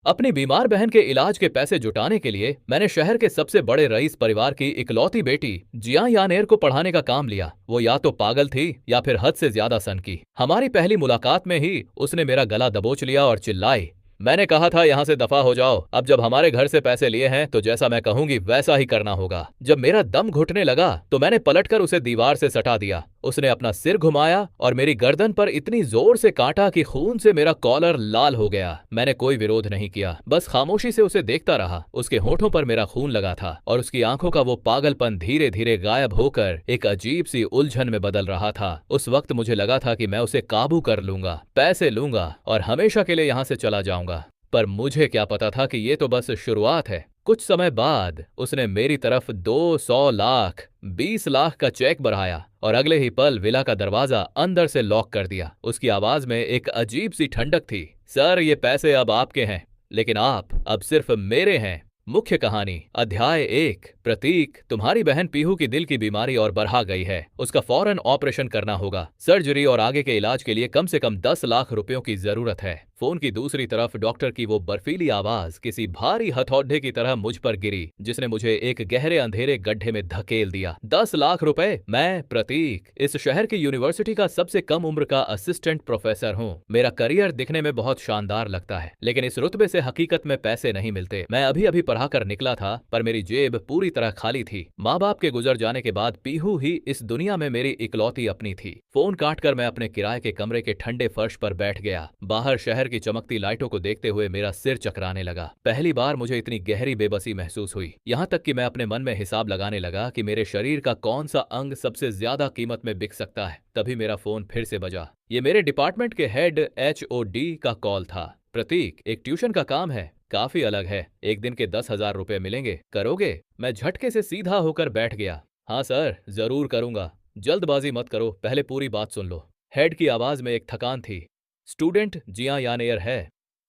अपनी बीमार बहन के इलाज के पैसे जुटाने के लिए मैंने शहर के सबसे बड़े रईस परिवार की इकलौती बेटी जिया यानेर को पढ़ाने का काम लिया। वो या तो पागल थी या फिर हद से ज्यादा सनकी। हमारी पहली मुलाकात में ही उसने मेरा गला दबोच लिया और चिल्लाई, मैंने कहा था यहाँ से दफा हो जाओ। अब जब हमारे घर से पैसे लिए हैं तो जैसा मैं कहूंगी वैसा ही करना होगा। जब मेरा दम घुटने लगा तो मैंने पलटकर उसे दीवार से सटा दिया। उसने अपना सिर घुमाया और मेरी गर्दन पर इतनी जोर से काटा कि खून से मेरा कॉलर लाल हो गया। मैंने कोई विरोध नहीं किया, बस खामोशी से उसे देखता रहा। उसके होठों पर मेरा खून लगा था और उसकी आंखों का वो पागलपन धीरे धीरे गायब होकर एक अजीब सी उलझन में बदल रहा था। उस वक्त मुझे लगा था कि मैं उसे काबू कर लूंगा, पैसे लूंगा और हमेशा के लिए यहाँ से चला जाऊंगा। पर मुझे क्या पता था कि ये तो बस शुरुआत है। कुछ समय बाद उसने मेरी तरफ 200 लाख 20 लाख का चेक बढ़ाया और अगले ही पल विला का दरवाजा अंदर से लॉक कर दिया। उसकी आवाज में एक अजीब सी ठंडक थी। सर, ये पैसे अब आपके हैं, लेकिन आप अब सिर्फ मेरे हैं। मुख्य कहानी अध्याय 1। प्रतीक, तुम्हारी बहन पीहू की दिल की बीमारी और बढ़ा गई है। उसका फौरन ऑपरेशन करना होगा। सर्जरी और आगे के इलाज के लिए कम से कम 10 लाख रुपयों की जरूरत है। फोन की दूसरी तरफ डॉक्टर की वो बर्फीली आवाज किसी भारी हथौड़े की तरह मुझ पर गिरी, जिसने मुझे एक गहरे अंधेरे गड्ढे में धकेल दिया। 10 लाख रुपए! मैं प्रतीक, इस शहर की यूनिवर्सिटी का सबसे कम उम्र का असिस्टेंट प्रोफेसर हूँ। मेरा करियर दिखने में बहुत शानदार लगता है, लेकिन इस रुतबे से हकीकत में पैसे नहीं मिलते। मैं अभी अभी पढ़ा कर निकला था, पर मेरी जेब पूरी तरह खाली थी। माँ बाप के गुजर जाने के बाद पीहू ही इस दुनिया में मेरी इकलौती अपनी थी। फोन काटकर मैं अपने किराए के कमरे के ठंडे फर्श पर बैठ गया। बाहर शहर की चमकती लाइटों को देखते हुए मेरा सिर चकराने लगा। पहली बार मुझे इतनी गहरी बेबसी महसूस हुई, यहाँ तक कि मैं अपने मन में हिसाब लगाने लगा कि मेरे शरीर का कौन सा अंग सबसे ज्यादा कीमत में बिक सकता है। तभी मेरा फोन फिर से बजा। ये मेरे डिपार्टमेंट के हेड HOD का कॉल था। प्रतीक, एक ट्यूशन का काम है, काफी अलग है। एक दिन के 10,000 रुपए मिलेंगे, करोगे? मैं झटके से सीधा होकर बैठ गया। हाँ सर, जरूर करूंगा। जल्दबाजी मत करो, पहले पूरी बात सुन लो। हेड की आवाज में एक थकान थी। स्टूडेंट जिया यानेर है।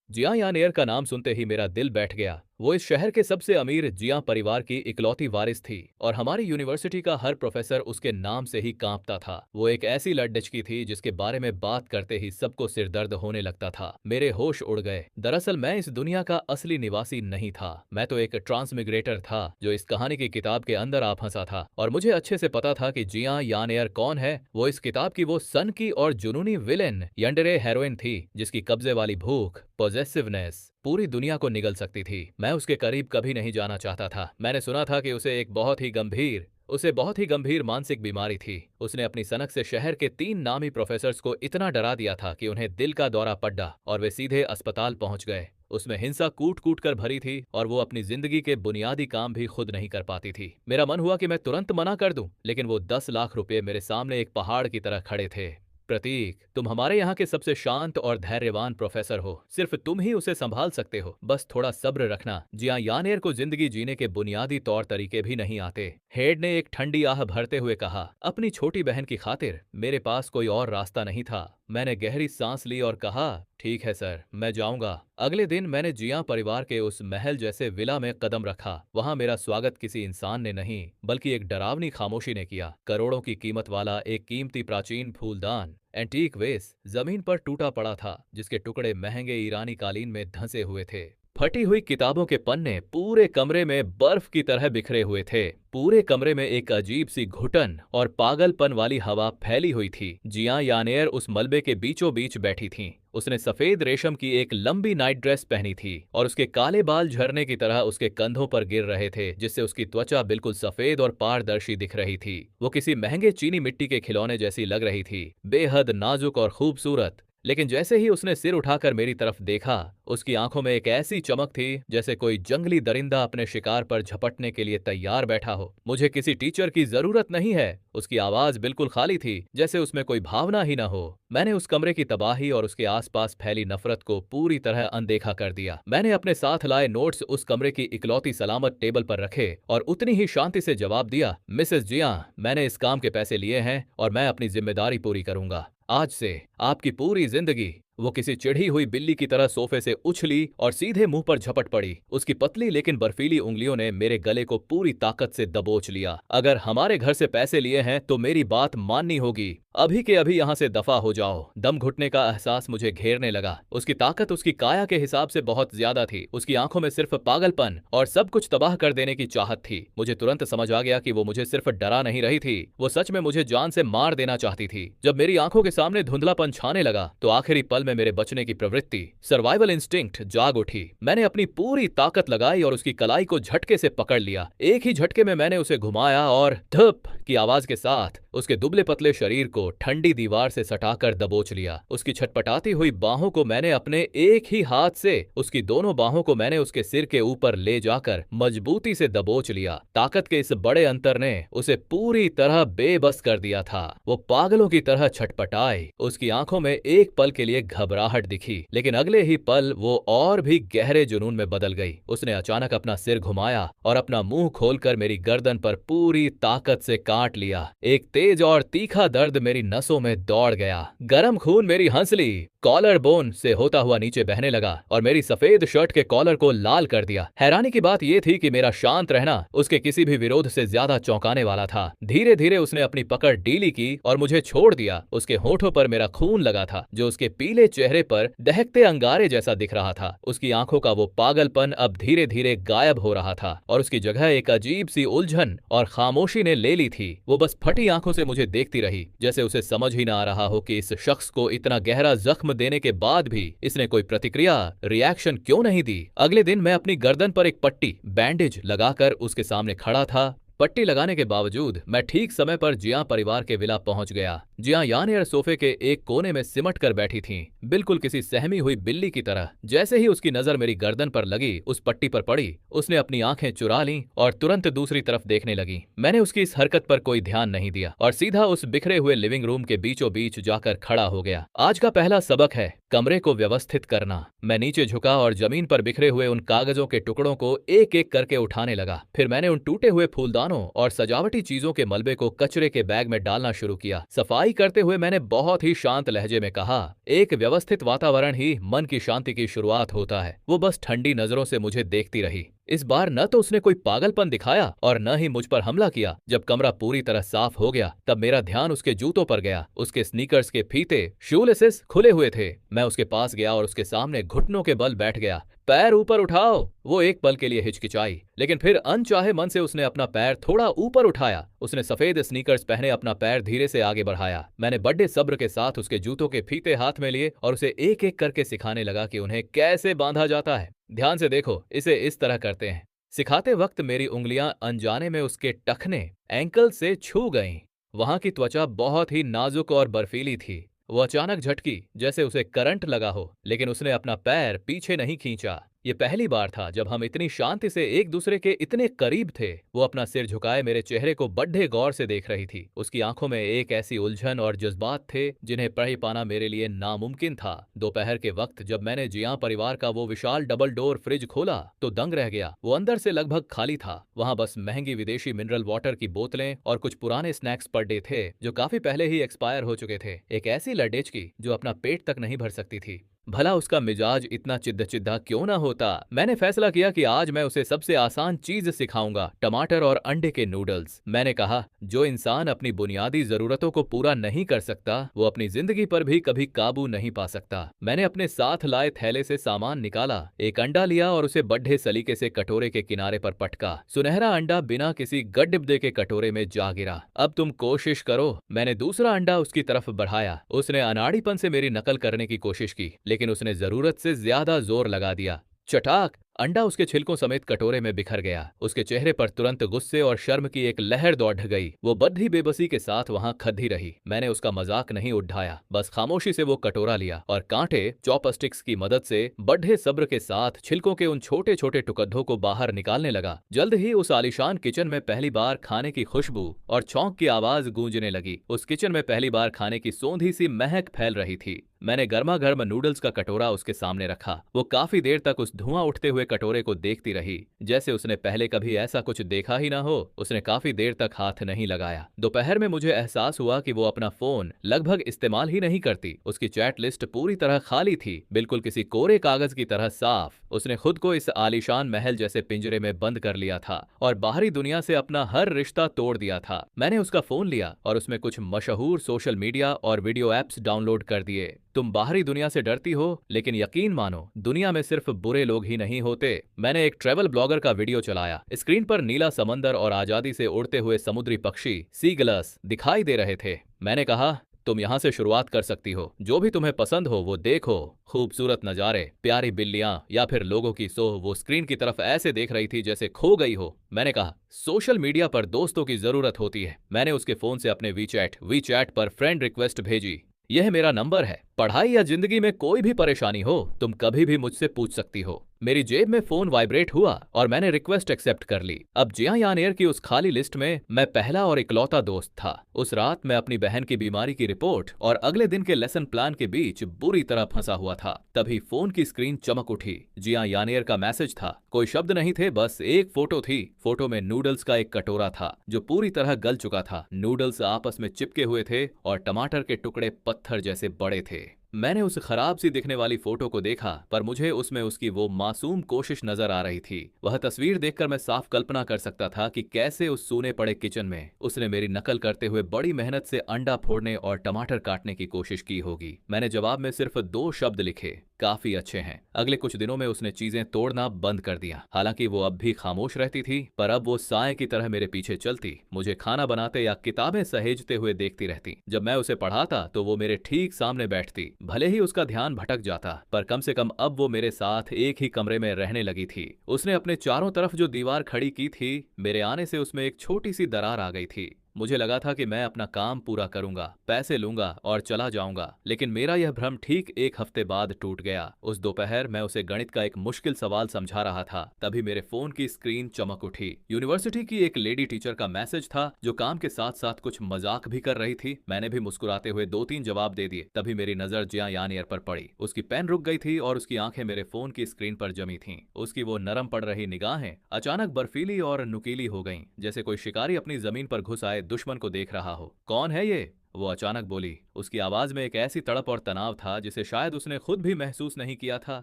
जिया यानेर का नाम सुनते ही मेरा दिल बैठ गया। वो इस शहर के सबसे अमीर जिया परिवार की इकलौती वारिस थी और हमारी यूनिवर्सिटी का हर प्रोफेसर उसके नाम से ही कांपता था। वो एक ऐसी लड़डचकी थी जिसके बारे में बात करते ही सबको सिरदर्द होने लगता था। मेरे होश उड़ गए। दरअसल मैं इस दुनिया का असली निवासी नहीं था। मैं तो एक ट्रांसमिग्रेटर था जो इस कहानी की किताब के अंदर आ फंसा था, और मुझे अच्छे से पता था कि जिया यानेर कौन है। वो इस किताब की वो सन की और जुनूनी विलेन यंडरे हेरोइन थी, जिसकी कब्जे वाली भूख, पॉजेसिवनेस पूरी दुनिया को निगल सकती थी। मैं उसके करीब कभी नहीं जाना चाहता था। मैंने सुना था कि उसे बहुत ही गंभीर मानसिक बीमारी थी। उसने अपनी सनक से शहर के 3 नामी प्रोफेसर्स को इतना डरा दिया था कि उन्हें दिल का दौरा पड़ा और वे सीधे अस्पताल पहुंच गए। उसमें हिंसा कूट कूट कर भरी थी और वो अपनी जिंदगी के बुनियादी काम भी खुद नहीं कर पाती थी। मेरा मन हुआ कि मैं तुरंत मना कर दूं, लेकिन वो 10 लाख रुपए मेरे सामने एक पहाड़ की तरह खड़े थे। प्रतीक, तुम हमारे यहाँ के सबसे शांत और धैर्यवान प्रोफेसर हो। सिर्फ तुम ही उसे संभाल सकते हो। बस थोड़ा सब्र रखना। जिया यानेर को जिंदगी जीने के बुनियादी तौर तरीके भी नहीं आते। हेड ने एक ठंडी आह भरते हुए कहा। अपनी छोटी बहन की खातिर मेरे पास कोई और रास्ता नहीं था। मैंने गहरी सांस ली और कहा, ठीक है सर, मैं जाऊंगा। अगले दिन मैंने जिया परिवार के उस महल जैसे विला में कदम रखा। वहां मेरा स्वागत किसी इंसान ने नहीं, बल्कि एक डरावनी खामोशी ने किया। करोड़ों की कीमत वाला एक कीमती प्राचीन फूलदान, एंटीक वेस, जमीन पर टूटा पड़ा था, जिसके टुकड़े महंगे ईरानी कालीन में धंसे हुए थे। फटी हुई किताबों के पन्ने पूरे कमरे में बर्फ की तरह बिखरे हुए थे। पूरे कमरे में एक अजीब सी घुटन और पागलपन वाली हवा फैली हुई थी। जिया यानेर उस मलबे के बीचों बीच बैठी थीं। उसने सफेद रेशम की एक लंबी नाइट ड्रेस पहनी थी और उसके काले बाल झरने की तरह उसके कंधों पर गिर रहे थे, जिससे उसकी त्वचा बिल्कुल सफेद और पारदर्शी दिख रही थी। वो किसी महंगे चीनी मिट्टी के खिलौने जैसी लग रही थी, बेहद नाजुक और खूबसूरत। लेकिन जैसे ही उसने सिर उठाकर मेरी तरफ देखा, उसकी आंखों में एक ऐसी चमक थी जैसे कोई जंगली दरिंदा अपने शिकार पर झपटने के लिए तैयार बैठा हो। मुझे किसी टीचर की जरूरत नहीं है। उसकी आवाज बिल्कुल खाली थी, जैसे उसमें कोई भावना ही न हो। मैंने उस कमरे की तबाही और उसके आसपास फैली नफरत को पूरी तरह अनदेखा कर दिया। मैंने अपने साथ लाए नोट्स उस कमरे की इकलौती सलामत टेबल पर रखे और उतनी ही शांति से जवाब दिया, मिसेस जिया, मैंने इस काम के पैसे लिए हैं और मैं अपनी जिम्मेदारी पूरी करूंगा। आज से आपकी पूरी जिंदगी वो किसी चिढ़ी हुई बिल्ली की तरह सोफे से उछली और सीधे मुंह पर झपट पड़ी। उसकी पतली लेकिन बर्फीली उंगलियों ने मेरे गले को पूरी ताकत से दबोच लिया। अगर हमारे घर से पैसे लिए हैं तो मेरी बात माननी होगी। अभी के अभी यहाँ से दफा हो जाओ। दम घुटने का एहसास मुझे घेरने लगा। उसकी ताकत उसकी काया के हिसाब से बहुत ज्यादा थी। उसकी आंखों में सिर्फ पागलपन और सब कुछ तबाह कर देने की चाहत थी। मुझे तुरंत समझ आ गया कि वो मुझे सिर्फ डरा नहीं रही थी, वो सच में मुझे जान से मार देना चाहती थी। जब मेरी आंखों के सामने धुंधलापन छाने लगा तो आखिरी पल में मेरे बचने की प्रवृत्ति, सर्वाइवल इंस्टिंक्ट जाग उठी। मैंने अपनी पूरी ताकत लगाई और उसकी कलाई को झटके से पकड़ लिया। एक ही झटके में मैंने उसे घुमाया और धप की आवाज के साथ उसके दुबले पतले शरीर को ठंडी दीवार से सटाकर दबोच लिया। उसकी छटपटाती हुई बाहों को मैंने अपने एक ही हाथ से, उसकी दोनों बाहों को मैंने उसके सिर के ऊपर ले जाकर मजबूती से दबोच लिया। ताकत के इस बड़े अंतर ने उसे पूरी तरह बेबस कर दिया था। वो पागलों की तरह छटपटाई। उसकी आंखों में एक पल के लिए घबराहट दिखी, लेकिन अगले ही पल वो और भी गहरे जुनून में बदल गई। उसने अचानक अपना सिर घुमाया और अपना मुंह खोलकर मेरी गर्दन पर पूरी ताकत से काट लिया। एक तेज और तीखा दर्द मेरी नसों में दौड़ गया। गर्म खून मेरी हंसली कॉलर बोन से होता हुआ नीचे बहने लगा और मेरी सफेद शर्ट के कॉलर को लाल कर दिया। हैरानी की बात यह थी कि मेरा शांत रहना उसके किसी भी विरोध से ज्यादा चौंकाने वाला था। धीरे धीरे उसने अपनी पकड़ ढीली की और मुझे छोड़ दिया। उसके होठों पर मेरा खून लगा था, जो उसके पीले चेहरे पर दहकते अंगारे जैसा दिख रहा था। उसकी आंखों का वो पागलपन अब धीरे धीरे गायब हो रहा था और उसकी जगह एक अजीब सी उलझन और खामोशी ने ले ली थी। वो बस फटी आंखों से मुझे देखती रही, जैसे उसे समझ ही ना आ रहा हो कि इस शख्स को इतना गहरा जख्म देने के बाद भी इसने कोई प्रतिक्रिया, रिएक्शन क्यों नहीं दी। अगले दिन मैं अपनी गर्दन पर एक पट्टी, बैंडेज लगाकर उसके सामने खड़ा था। पट्टी लगाने के बावजूद मैं ठीक समय पर जिया परिवार के विला पहुंच गया। जिया यानेर सोफे के एक कोने में सिमट कर बैठी थीं, बिल्कुल किसी सहमी हुई बिल्ली की तरह। जैसे ही उसकी नजर मेरी गर्दन पर लगी, उस पट्टी पर पड़ी, उसने अपनी आंखें चुरा लीं और तुरंत दूसरी तरफ देखने लगी। मैंने उसकी इस हरकत पर कोई ध्यान नहीं दिया और सीधा उस बिखरे हुए लिविंग रूम के बीचों बीच जाकर खड़ा हो गया। आज का पहला सबक है कमरे को व्यवस्थित करना। मैं नीचे झुका और जमीन पर बिखरे हुए उन कागजों के टुकड़ों को एक एक करके उठाने लगा। फिर मैंने उन टूटे हुए फूलदानों और सजावटी चीजों के मलबे को कचरे के बैग में डालना शुरू किया। सफाई करते हुए मैंने बहुत ही शांत लहजे में कहा, एक व्यवस्थित वातावरण ही मन की शांति की शुरुआत होता है। वो बस ठंडी नजरों से मुझे देखती रही। इस बार न तो उसने कोई पागलपन दिखाया और न ही मुझ पर हमला किया। जब कमरा पूरी तरह साफ हो गया तब मेरा ध्यान उसके जूतों पर गया। उसके स्नीकर्स के फीते, शूलेसेस खुले हुए थे। मैं उसके पास गया और उसके सामने घुटनों के बल बैठ गया। पैर ऊपर उठाओ। वो एक पल के लिए हिचकिचाई, लेकिन फिर अनचाहे मन से उसने अपना पैर थोड़ा ऊपर उठाया। उसने सफेद स्नीकर्स पहने अपना पैर धीरे से आगे बढ़ाया। मैंने बड़े सब्र के साथ उसके जूतों के फीते हाथ में लिए और उसे एक एक करके सिखाने लगा कि उन्हें कैसे बांधा जाता है। ध्यान से देखो, इसे इस तरह करते हैं। सिखाते वक्त मेरी उंगलियां अनजाने में उसके टखने, एंकल से छू गईं। वहां की त्वचा बहुत ही नाजुक और बर्फीली थी। वो अचानक झटकी, जैसे उसे करंट लगा हो, लेकिन उसने अपना पैर पीछे नहीं खींचा। ये पहली बार था जब हम इतनी शांति से एक दूसरे के इतने करीब थे। वो अपना सिर झुकाए मेरे चेहरे को बड़े गौर से देख रही थी। उसकी आंखों में एक ऐसी उलझन और जज्बात थे जिन्हें पढ़ पाना मेरे लिए नामुमकिन था। दोपहर के वक्त जब मैंने जिया परिवार का वो विशाल डबल डोर फ्रिज खोला तो दंग रह गया। वो अंदर से लगभग खाली था। वहां बस महंगी विदेशी मिनरल वाटर की बोतलें और कुछ पुराने स्नैक्स पड़े थे जो काफी पहले ही एक्सपायर हो चुके थे। एक ऐसी लडेज की जो अपना पेट तक नहीं भर सकती थी। भला उसका मिजाज इतना चिद्दा क्यों ना होता। मैंने फैसला किया कि आज मैं उसे सबसे आसान चीज सिखाऊंगा, टमाटर और अंडे के नूडल्स। मैंने कहा, जो इंसान अपनी बुनियादी जरूरतों को पूरा नहीं कर सकता वो अपनी जिंदगी पर भी कभी काबू नहीं पा सकता। मैंने अपने साथ लाए थैले से सामान निकाला, एक अंडा लिया और उसे बड्ढे सलीके से कटोरे के किनारे पर पटका। सुनहरा अंडा बिना किसी गड्ढे के कटोरे में जा गिरा। अब तुम कोशिश करो। मैंने दूसरा अंडा उसकी तरफ बढ़ाया। उसने अनाड़ीपन से मेरी नकल करने की कोशिश की, लेकिन उसने जरूरत से ज्यादा जोर लगा दिया। चटाक, अंडा उसके छिलकों समेत कटोरे में बिखर गया। उसके चेहरे पर तुरंत गुस्से और शर्म की एक लहर दौड़ गई। वो बद्धी बेबसी के साथ वहां खड़ी रही। मैंने उसका मजाक नहीं उठाया, बस खामोशी से वो कटोरा लिया और कांटे चॉपस्टिक्स की मदद से बड़े सब्र के साथ छिलकों के उन छोटे छोटे टुकड़ों को बाहर निकालने लगा। जल्द ही उस आलीशान किचन में पहली बार खाने की खुशबू और चौंक की आवाज गूंजने लगी। उस किचन में पहली बार खाने की सोंधी सी महक फैल रही थी। मैंने गर्मा गर्म नूडल्स का कटोरा उसके सामने रखा। वो काफी देर तक उस धुआं उठते हुए कटोरे को देखती रही, जैसे उसने पहले कभी ऐसा कुछ देखा ही ना हो। उसने काफी देर तक हाथ नहीं लगाया। दोपहर में मुझे एहसास हुआ कि वो अपना फोन लगभग इस्तेमाल ही नहीं करती। उसकी चैट लिस्ट पूरी तरह खाली थी, बिल्कुल किसी कोरे कागज की तरह साफ। उसने खुद को इस आलीशान महल जैसे पिंजरे में बंद कर लिया था और बाहरी दुनिया से अपना हर रिश्ता तोड़ दिया था। मैंने उसका फोन लिया और उसमें कुछ मशहूर सोशल मीडिया और वीडियो एप्स डाउनलोड कर दिए। तुम बाहरी दुनिया से डरती हो, लेकिन यकीन मानो, दुनिया में सिर्फ बुरे लोग ही नहीं होते। मैंने एक ट्रैवल ब्लॉगर का वीडियो चलाया। स्क्रीन पर नीला समंदर और आजादी से उड़ते हुए समुद्री पक्षी सीगलस दिखाई दे रहे थे। मैंने कहा, तुम यहाँ से शुरुआत कर सकती हो। जो भी तुम्हें पसंद हो वो देखो। खूबसूरत नजारे, प्यारी बिल्लियां या फिर लोगों की सोह। वो स्क्रीन की तरफ ऐसे देख रही थी जैसे खो गई हो। मैंने कहा, सोशल मीडिया पर दोस्तों की जरूरत होती है। मैंने उसके फोन से अपने वीचैट पर फ्रेंड रिक्वेस्ट भेजी। यह मेरा नंबर है। पढ़ाई या जिंदगी में कोई भी परेशानी हो, तुम कभी भी मुझसे पूछ सकती हो। मेरी जेब में फोन वाइब्रेट हुआ और मैंने रिक्वेस्ट एक्सेप्ट कर ली। अब जिया यान एयर की उस खाली लिस्ट में मैं पहला और इकलौता दोस्त था। उस रात मैं अपनी बहन की बीमारी की रिपोर्ट और अगले दिन के लेसन प्लान के बीच बुरी तरह फंसा हुआ था। तभी फोन की स्क्रीन चमक उठी। जिया यान एयर का मैसेज था। कोई शब्द नहीं थे, बस एक फोटो थी। फोटो में नूडल्स का एक कटोरा था जो पूरी तरह गल चुका था। नूडल्स आपस में चिपके हुए थे और टमाटर के टुकड़े पत्थर जैसे बड़े थे। मैंने उस खराब सी दिखने वाली फोटो को देखा, पर मुझे उसमें उसकी वो मासूम कोशिश नजर आ रही थी। वह तस्वीर देखकर मैं साफ कल्पना कर सकता था कि कैसे उस सूने पड़े किचन में उसने मेरी नकल करते हुए बड़ी मेहनत से अंडा फोड़ने और टमाटर काटने की कोशिश की होगी। मैंने जवाब में सिर्फ 2 शब्द लिखे, काफी अच्छे हैं। अगले कुछ दिनों में उसने चीजें तोड़ना बंद कर दिया। हालांकि वो अब भी खामोश रहती थी, पर अब वो साए की तरह मेरे पीछे चलती, मुझे खाना बनाते या किताबें सहेजते हुए देखती रहती। जब मैं उसे पढ़ाता तो वो मेरे ठीक सामने बैठती। भले ही उसका ध्यान भटक जाता, पर कम से कम अब वो मेरे साथ एक ही कमरे में रहने लगी थी। उसने अपने चारों तरफ जो दीवार खड़ी की थी, मेरे आने से उसमें एक छोटी सी दरार आ गई थी। मुझे लगा था कि मैं अपना काम पूरा करूंगा, पैसे लूंगा और चला जाऊंगा, लेकिन मेरा यह भ्रम ठीक 1 हफ्ते बाद टूट गया। उस दोपहर मैं उसे गणित का एक मुश्किल सवाल समझा रहा था, तभी मेरे फोन की स्क्रीन चमक उठी। यूनिवर्सिटी की एक लेडी टीचर का मैसेज था, जो काम के साथ साथ कुछ मजाक भी कर रही थी। मैंने भी मुस्कुराते हुए 2-3 जवाब दे दिए। तभी मेरी नजर जिया यान एयर पर पड़ी। उसकी पेन रुक गई थी और उसकी आंखें मेरे फोन की स्क्रीन पर जमी थीं। उसकी वो नरम पड़ रही निगाहें अचानक बर्फीली और नुकीली हो गईं, जैसे कोई शिकारी अपनी जमीन पर घुस आए दुश्मन को देख रहा हो। कौन है ये? वो अचानक बोली। उसकी आवाज में एक ऐसी तड़प और तनाव था जिसे शायद उसने खुद भी महसूस नहीं किया था।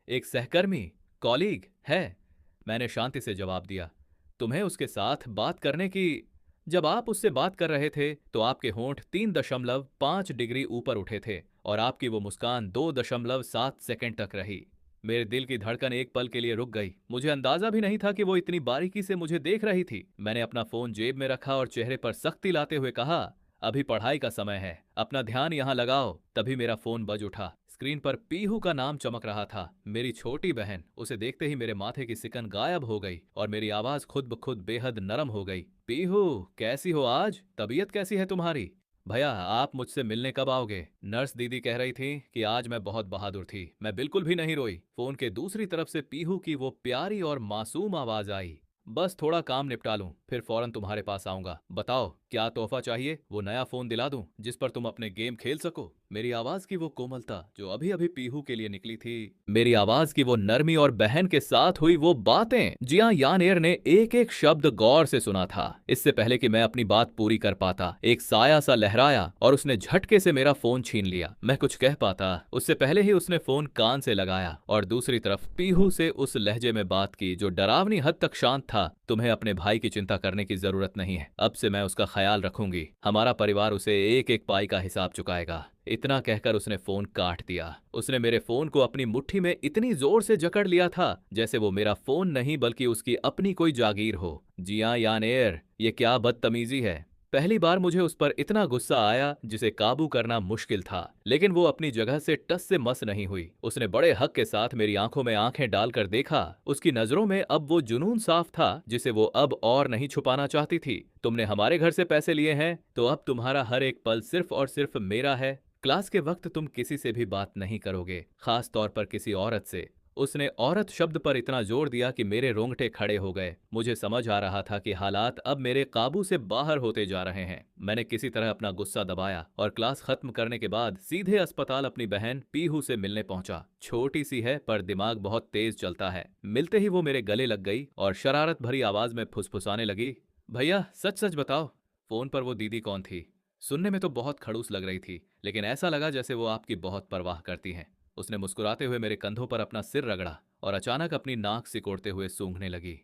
एक सहकर्मी, कॉलीग है, मैंने शांति से जवाब दिया। तुम्हें उसके साथ बात करने की। जब आप उससे बात कर रहे थे तो आपके होंठ 3.5 डिग्री ऊपर उठे थे और आपकी वो मुस्कान 2.7 सेकंड तक रही। मेरे दिल की धड़कन एक पल के लिए रुक गई। मुझे अंदाजा भी नहीं था कि वो इतनी बारीकी से मुझे देख रही थी। मैंने अपना फोन जेब में रखा और चेहरे पर सख्ती लाते हुए कहा, अभी पढ़ाई का समय है, अपना ध्यान यहाँ लगाओ। तभी मेरा फोन बज उठा। स्क्रीन पर पीहू का नाम चमक रहा था, मेरी छोटी बहन। उसे देखते ही मेरे माथे की सिकन गायब हो गई और मेरी आवाज खुद ब खुद बेहद नरम हो गई। पीहू, कैसी हो आज? तबीयत कैसी है तुम्हारी? भैया, आप मुझसे मिलने कब आओगे? नर्स दीदी कह रही थी कि आज मैं बहुत बहादुर थी। मैं बिल्कुल भी नहीं रोई। फोन के दूसरी तरफ से पीहू की वो प्यारी और मासूम आवाज आई, बस थोड़ा काम निपटा लूं, फिर फौरन तुम्हारे पास आऊंगा। बताओ, क्या तोहफा चाहिए? वो नया फोन दिला दूं जिस पर तुम अपने गेम खेल सको? मेरी आवाज की वो कोमलता जो अभी अभी पीहू के लिए निकली थी, मेरी आवाज की वो नरमी और बहन के साथ हुई वो बातें, जिया यान एयर ने एक एक शब्द गौर से सुना था। इससे पहले कि मैं अपनी बात पूरी कर पाता, एक साया सा लहराया और उसने झटके से मेरा फोन छीन लिया। मैं कुछ कह पाता उससे पहले ही उसने फोन कान से लगाया और दूसरी तरफ पीहू से उस लहजे में बात की जो डरावनी हद तक शांत था। तुम्हें अपने भाई की चिंता करने की जरूरत नहीं है। अब से मैं उसका ख्याल रखूंगी। हमारा परिवार उसे एक एक पाई का हिसाब चुकाएगा। इतना कहकर उसने फोन काट दिया। उसने मेरे फोन को अपनी मुट्ठी में इतनी जोर से जकड़ लिया था जैसे वो मेरा फोन नहीं बल्कि उसकी अपनी कोई जागीर हो। जिया यान एयर, ये क्या बदतमीजी है। पहली बार मुझे उस पर इतना गुस्सा आया जिसे काबू करना मुश्किल था, लेकिन वो अपनी जगह से टस से मस नहीं हुई। उसने बड़े हक के साथ मेरी आंखों में आंखें डालकर देखा। उसकी नजरों में अब वो जुनून साफ था जिसे वो अब और नहीं छुपाना चाहती थी। तुमने हमारे घर से पैसे लिए हैं तो अब तुम्हारा हर एक पल सिर्फ और सिर्फ मेरा है। क्लास के वक्त तुम किसी से भी बात नहीं करोगे, खास तौर पर किसी औरत से। उसने औरत शब्द पर इतना जोर दिया कि मेरे रोंगटे खड़े हो गए। मुझे समझ आ रहा था कि हालात अब मेरे काबू से बाहर होते जा रहे हैं। मैंने किसी तरह अपना गुस्सा दबाया और क्लास खत्म करने के बाद सीधे अस्पताल अपनी बहन पीहू से मिलने पहुंचा। छोटी सी है पर दिमाग बहुत तेज चलता है। मिलते ही वो मेरे गले लग गई और शरारत भरी आवाज में फुसफुसाने लगी, भैया सच सच बताओ, फोन पर वो दीदी कौन थी? सुनने में तो बहुत खड़ूस लग रही थी, लेकिन ऐसा लगा जैसे वो आपकी बहुत परवाह करती हैं। उसने मुस्कुराते हुए मेरे कंधों पर अपना सिर रगड़ा और अचानक अपनी नाक सिकोड़ते हुए सूंघने लगी।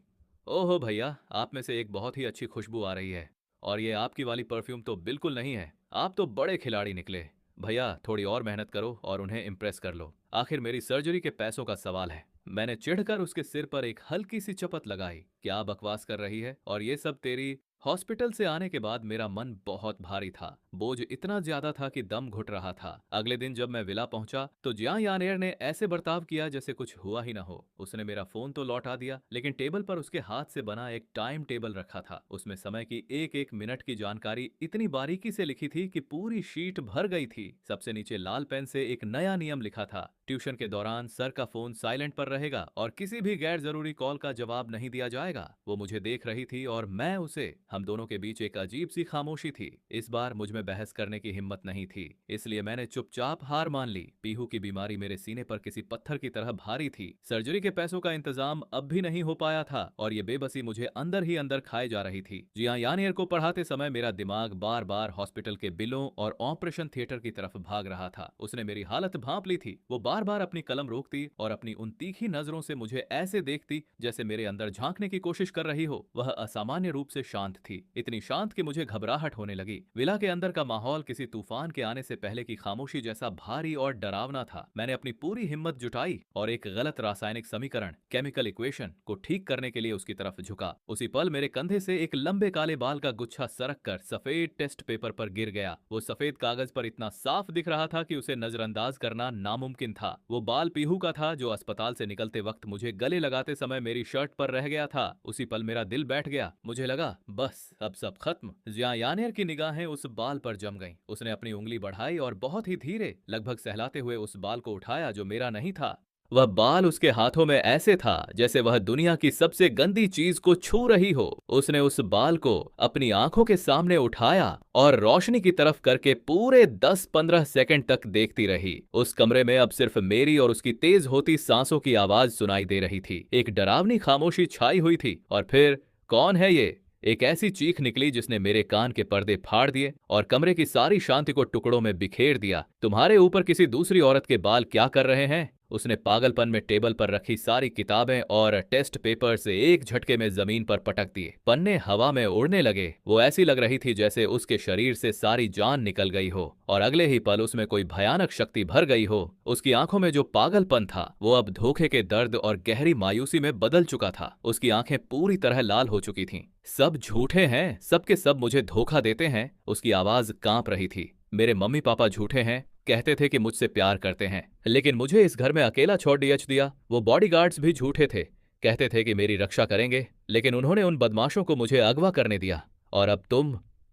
ओहो भैया, आप में से एक बहुत ही अच्छी खुशबू आ रही है। और ये आपकी वाली परफ्यूम तो बिल्कुल नहीं है। आप तो बड़े खिलाड़ी निकले। भैया थोड़ी और मेहनत करो और उन्हें इम्प्रेस कर लो। आखिर मेरी सर्जरी के पैसों का सवाल है। मैंने चिढ़कर उसके सिर पर एक हल्की सी चपत लगाई। क्या बकवास कर रही है? और ये सब तेरी। हॉस्पिटल से आने के बाद मेरा मन बहुत भारी था। बोझ इतना ज्यादा था कि दम घुट रहा था। अगले दिन जब मैं विला पहुंचा तो जियां यानेर ने ऐसे बर्ताव किया जैसे कुछ हुआ ही ना हो। उसने मेरा फोन तो लौटा दिया, लेकिन टेबल पर उसके हाथ से बना एक टाइम टेबल रखा था। उसमें समय की एक एक मिनट की जानकारी इतनी बारीकी से लिखी थी कि पूरी शीट भर गई थी। सबसे नीचे लाल पेन से एक नया नियम लिखा था, ट्यूशन के दौरान सर का फोन साइलेंट पर रहेगा और किसी भी गैर जरूरी कॉल का जवाब नहीं दिया जाएगा। वो मुझे देख रही थी और मैं उसे। हम दोनों के बीच एक अजीब सी खामोशी थी। इस बार मुझ में बहस करने की हिम्मत नहीं थी, इसलिए मैंने चुपचाप हार मान ली। पीहू की बीमारी मेरे सीने पर किसी पत्थर की तरह भारी थी। सर्जरी के पैसों का इंतजाम अब भी नहीं हो पाया था और ये बेबसी मुझे अंदर ही अंदर खाए जा रही थी। जी हाँ, यानियर को पढ़ाते समय मेरा दिमाग बार बार हॉस्पिटल के बिलों और ऑपरेशन थिएटर की तरफ भाग रहा था। उसने मेरी हालत भांप ली थी। वो बार बार अपनी कलम रोकती और अपनी उन तीखी नजरों से मुझे ऐसे देखती जैसे मेरे अंदर झांकने की कोशिश कर रही हो। वह असामान्य रूप से शांत थी, इतनी शांत कि मुझे घबराहट होने लगी। विला के अंदर का माहौल किसी तूफान के आने से पहले की खामोशी जैसा भारी और डरावना था। मैंने अपनी पूरी हिम्मत जुटाई और एक गलत रासायनिक समीकरण, केमिकल इक्वेशन को ठीक करने के लिए उसकी तरफ झुका। उसी पल मेरे कंधे से एक लंबे काले बाल का गुच्छा सरक कर सफेद टेस्ट पेपर पर गिर गया। वो सफेद कागज पर इतना साफ दिख रहा था कि उसे नजरअंदाज करना नामुमकिन था। वो बाल पीहू का था जो अस्पताल से निकलते वक्त मुझे गले लगाते समय मेरी शर्ट पर रह गया था। उसी पल मेरा दिल बैठ गया। मुझे लगा बस अब सब खत्म। जिया यानेर की निगाहें उस बाल पर जम गईं। उसने अपनी उंगली बढ़ाई और बहुत ही धीरे, लगभग सहलाते हुए उस बाल को उठाया जो मेरा नहीं था। वह बाल उसके हाथों में ऐसे था जैसे वह दुनिया की सबसे गंदी चीज को छू रही हो। उसने उस बाल को अपनी आंखों के सामने उठाया और रोशनी की तरफ करके पूरे 10-15 सेकंड तक देखती रही। उस कमरे में अब सिर्फ मेरी और उसकी तेज होती सांसों की आवाज सुनाई दे रही थी। एक डरावनी खामोशी छाई हुई थी और फिर, कौन है ये? एक ऐसी चीख निकली जिसने मेरे कान के पर्दे फाड़ दिए और कमरे की सारी शांति को टुकड़ों में बिखेर दिया। तुम्हारे ऊपर किसी दूसरी औरत के बाल क्या कर रहे हैं? उसने पागलपन में टेबल पर रखी सारी किताबें और टेस्ट पेपर से एक झटके में जमीन पर पटक दिए। पन्ने हवा में उड़ने लगे। वो ऐसी लग रही थी जैसे उसके शरीर से सारी जान निकल गई हो और अगले ही पल उसमें कोई भयानक शक्ति भर गई हो। उसकी आंखों में जो पागलपन था वो अब धोखे के दर्द और गहरी मायूसी में बदल चुका था। उसकी आंखें पूरी तरह लाल हो चुकी थीं। सब झूठे हैं, सबके सब मुझे धोखा देते हैं। उसकी आवाज कांप रही थी। मेरे मम्मी पापा झूठे हैं, कहते थे कि मुझसे प्यार करते हैं, लेकिन मुझे इस घर में अकेला छोड़ दिया। वो बॉडीगार्ड्स भी झूठे थे, कहते थे कि मेरी रक्षा करेंगे, लेकिन उन्होंने उन बदमाशों को मुझे अगवा करने दिया। और अब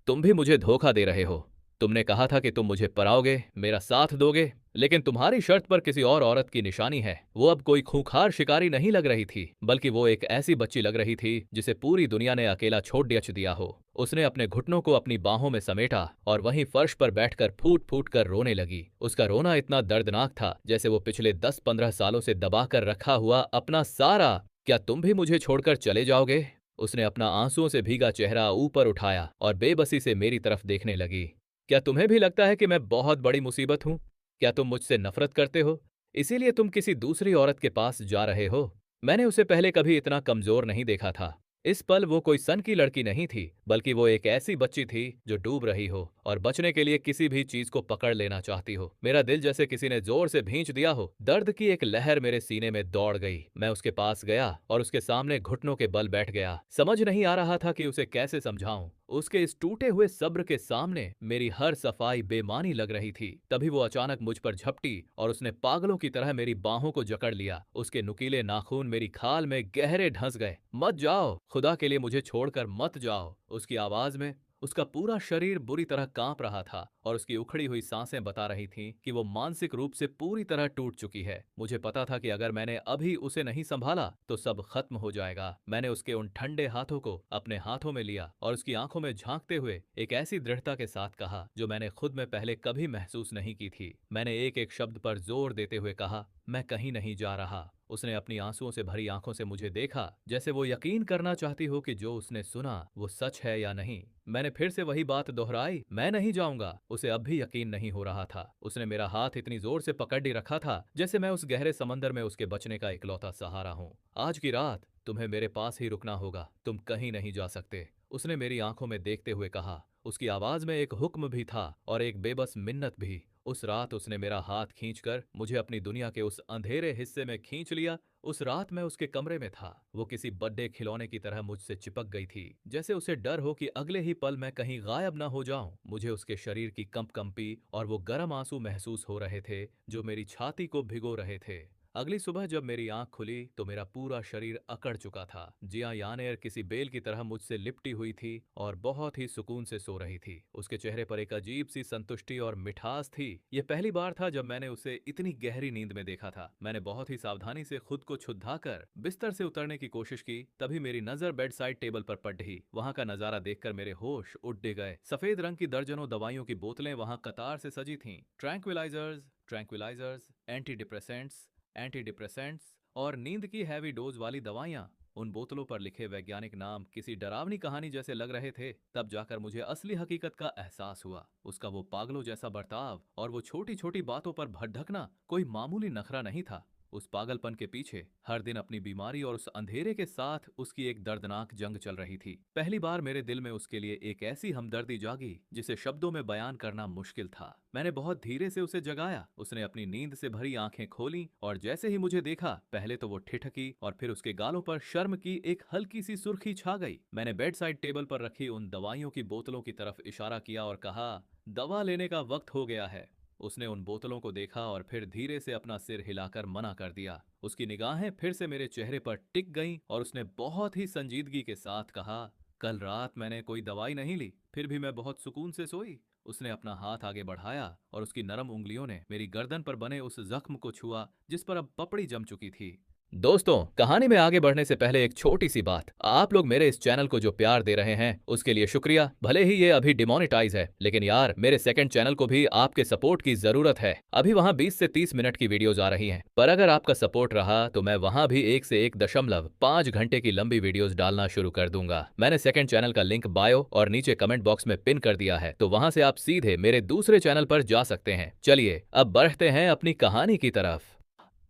तुम भी मुझे धोखा दे रहे हो। तुमने कहा था कि तुम मुझे पराओगे, मेरा साथ दोगे, लेकिन तुम्हारी शर्त पर किसी और औरत की निशानी है। वो अब कोई खूंखार शिकारी नहीं लग रही थी, बल्कि वो एक ऐसी बच्ची लग रही थी जिसे पूरी दुनिया ने अकेला छोड़ दिया हो। उसने अपने घुटनों को अपनी बाहों में समेटा और वहीं फर्श पर बैठकर फूट फूट कर रोने लगी। उसका रोना इतना दर्दनाक था जैसे वो पिछले 10-15 सालों से दबाकर रखा हुआ अपना सारा। क्या तुम भी मुझे छोड़कर चले जाओगे? उसने अपना आंसुओं से भीगा चेहरा ऊपर उठाया और बेबसी से मेरी तरफ देखने लगी। क्या तुम्हें भी लगता है कि मैं बहुत बड़ी मुसीबत हूं? क्या तुम मुझसे नफरत करते हो, इसीलिए तुम किसी दूसरी औरत के पास जा रहे हो? मैंने उसे पहले कभी इतना कमजोर नहीं देखा था। इस पल वो कोई सन की लड़की नहीं थी, बल्कि वो एक ऐसी बच्ची थी जो डूब रही हो और बचने के लिए किसी भी चीज को पकड़ लेना चाहती हो। मेरा दिल जैसे किसी ने जोर से भींच दिया हो। दर्द की एक लहर मेरे सीने में दौड़ गई। मैं उसके पास गया और उसके सामने घुटनों के बल बैठ गया। समझ नहीं आ रहा था कि उसे कैसे समझाऊं। उसके इस टूटे हुए सब्र के सामने मेरी हर सफाई बेमानी लग रही थी। तभी वो अचानक मुझ पर झपटी और उसने पागलों की तरह मेरी बाहों को जकड़ लिया। उसके नुकीले नाखून मेरी खाल में गहरे ढंस गए। मत जाओ, खुदा के लिए मुझे छोड़कर मत जाओ। उसकी आवाज में उसका पूरा शरीर बुरी तरह कांप रहा था और उसकी उखड़ी हुई सांसें बता रही थीं कि वो मानसिक रूप से पूरी तरह टूट चुकी है। मुझे पता था कि अगर मैंने अभी उसे नहीं संभाला तो सब खत्म हो जाएगा। मैंने उसके उन ठंडे हाथों को अपने हाथों में लिया और उसकी आंखों में झांकते हुए एक ऐसी दृढ़ता के साथ कहा जो मैंने खुद में पहले कभी महसूस नहीं की थी। मैंने एक एक शब्द पर जोर देते हुए कहा, मैं कहीं नहीं जा रहा। उसने अपनी आंसुओं से भरी आंखों से मुझे देखा, जैसे वो यकीन करना चाहती हो कि जो उसने सुना वो सच है या नहीं। मैंने फिर से वही बात दोहराई, मैं नहीं जाऊंगा। उसे अब भी यकीन नहीं हो रहा था। उसने मेरा हाथ इतनी जोर से पकड़ ही रखा था जैसे मैं उस गहरे समंदर में उसके बचने का इकलौता सहारा हूं। आज की रात तुम्हें मेरे पास ही रुकना होगा, तुम कहीं नहीं जा सकते, उसने मेरी आंखों में देखते हुए कहा। उसकी आवाज में एक हुक्म भी था और एक बेबस मिन्नत भी। उस रात उसने मेरा हाथ खींचकर मुझे अपनी दुनिया के उस अंधेरे हिस्से में खींच लिया। उस रात मैं उसके कमरे में था। वो किसी बड्डे खिलौने की तरह मुझसे चिपक गई थी, जैसे उसे डर हो कि अगले ही पल मैं कहीं गायब न हो जाऊं। मुझे उसके शरीर की कंपी और वो गर्म आंसू महसूस हो रहे थे जो मेरी छाती को भिगो रहे थे। अगली सुबह जब मेरी आंख खुली तो मेरा पूरा शरीर अकड़ चुका था। जिया यानेर किसी बेल की तरह मुझसे लिपटी हुई थी और बहुत ही सुकून से सो रही थी। उसके चेहरे पर एक अजीब सी संतुष्टि और मिठास थी। यह पहली बार था जब मैंने उसे इतनी गहरी नींद में देखा था। मैंने बहुत ही सावधानी से खुद को छुद्धाकर बिस्तर से उतरने की कोशिश की, तभी मेरी नजर बेड साइड टेबल पर पड़ रही। वहां का नजारा देखकर मेरे होश उड़ गए। सफेद रंग की दर्जनों दवाइयों की बोतलें वहां कतार से सजी थीं। ट्रैंक्विलाइजर्स, ट्रैंक्विलाइजर्स, एंटी डिप्रेसेंट्स और नींद की हैवी डोज वाली दवाइयां। उन बोतलों पर लिखे वैज्ञानिक नाम किसी डरावनी कहानी जैसे लग रहे थे। तब जाकर मुझे असली हकीकत का एहसास हुआ। उसका वो पागलों जैसा बर्ताव और वो छोटी छोटी बातों पर भड़कना कोई मामूली नखरा नहीं था। उस पागलपन के पीछे हर दिन अपनी बीमारी और उस अंधेरे के साथ उसकी एक दर्दनाक जंग चल रही थी। पहली बार मेरे दिल में उसके लिए एक ऐसी हमदर्दी जागी जिसे शब्दों में बयान करना मुश्किल था। मैंने बहुत धीरे से उसे जगाया। उसने अपनी नींद से भरी आंखें खोली और जैसे ही मुझे देखा, पहले तो वो ठिठकी और फिर उसके गालों पर शर्म की एक हल्की सी सुर्खी छा गई। मैंने बेड साइड टेबल पर रखी उन दवाइयों की बोतलों की तरफ इशारा किया और कहा, दवा लेने का वक्त हो गया है। उसने उन बोतलों को देखा और फिर धीरे से अपना सिर हिलाकर मना कर दिया। उसकी निगाहें फिर से मेरे चेहरे पर टिक गईं और उसने बहुत ही संजीदगी के साथ कहा, कल रात मैंने कोई दवाई नहीं ली, फिर भी मैं बहुत सुकून से सोई। उसने अपना हाथ आगे बढ़ाया और उसकी नरम उंगलियों ने मेरी गर्दन पर बने उस जख्म को छुआ जिस पर अब पपड़ी जम चुकी थी। दोस्तों, कहानी में आगे बढ़ने से पहले एक छोटी सी बात। आप लोग मेरे इस चैनल को जो प्यार दे रहे हैं उसके लिए शुक्रिया। भले ही ये अभी डिमोनेटाइज है, लेकिन यार मेरे सेकंड चैनल को भी आपके सपोर्ट की जरूरत है। अभी वहां 20 से 30 मिनट की वीडियोज आ रही हैं, पर अगर आपका सपोर्ट रहा तो मैं वहां भी 1 से 1.5 घंटे की लंबी वीडियोज डालना शुरू कर दूंगा। मैंने सेकंड चैनल का लिंक बायो और नीचे कमेंट बॉक्स में पिन कर दिया है, तो वहां से आप सीधे मेरे दूसरे चैनल पर जा सकते हैं। चलिए अब बढ़ते हैं अपनी कहानी की तरफ।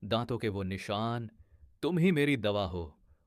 दांतों के वो निशान, तुम ही मेरी दवा हो।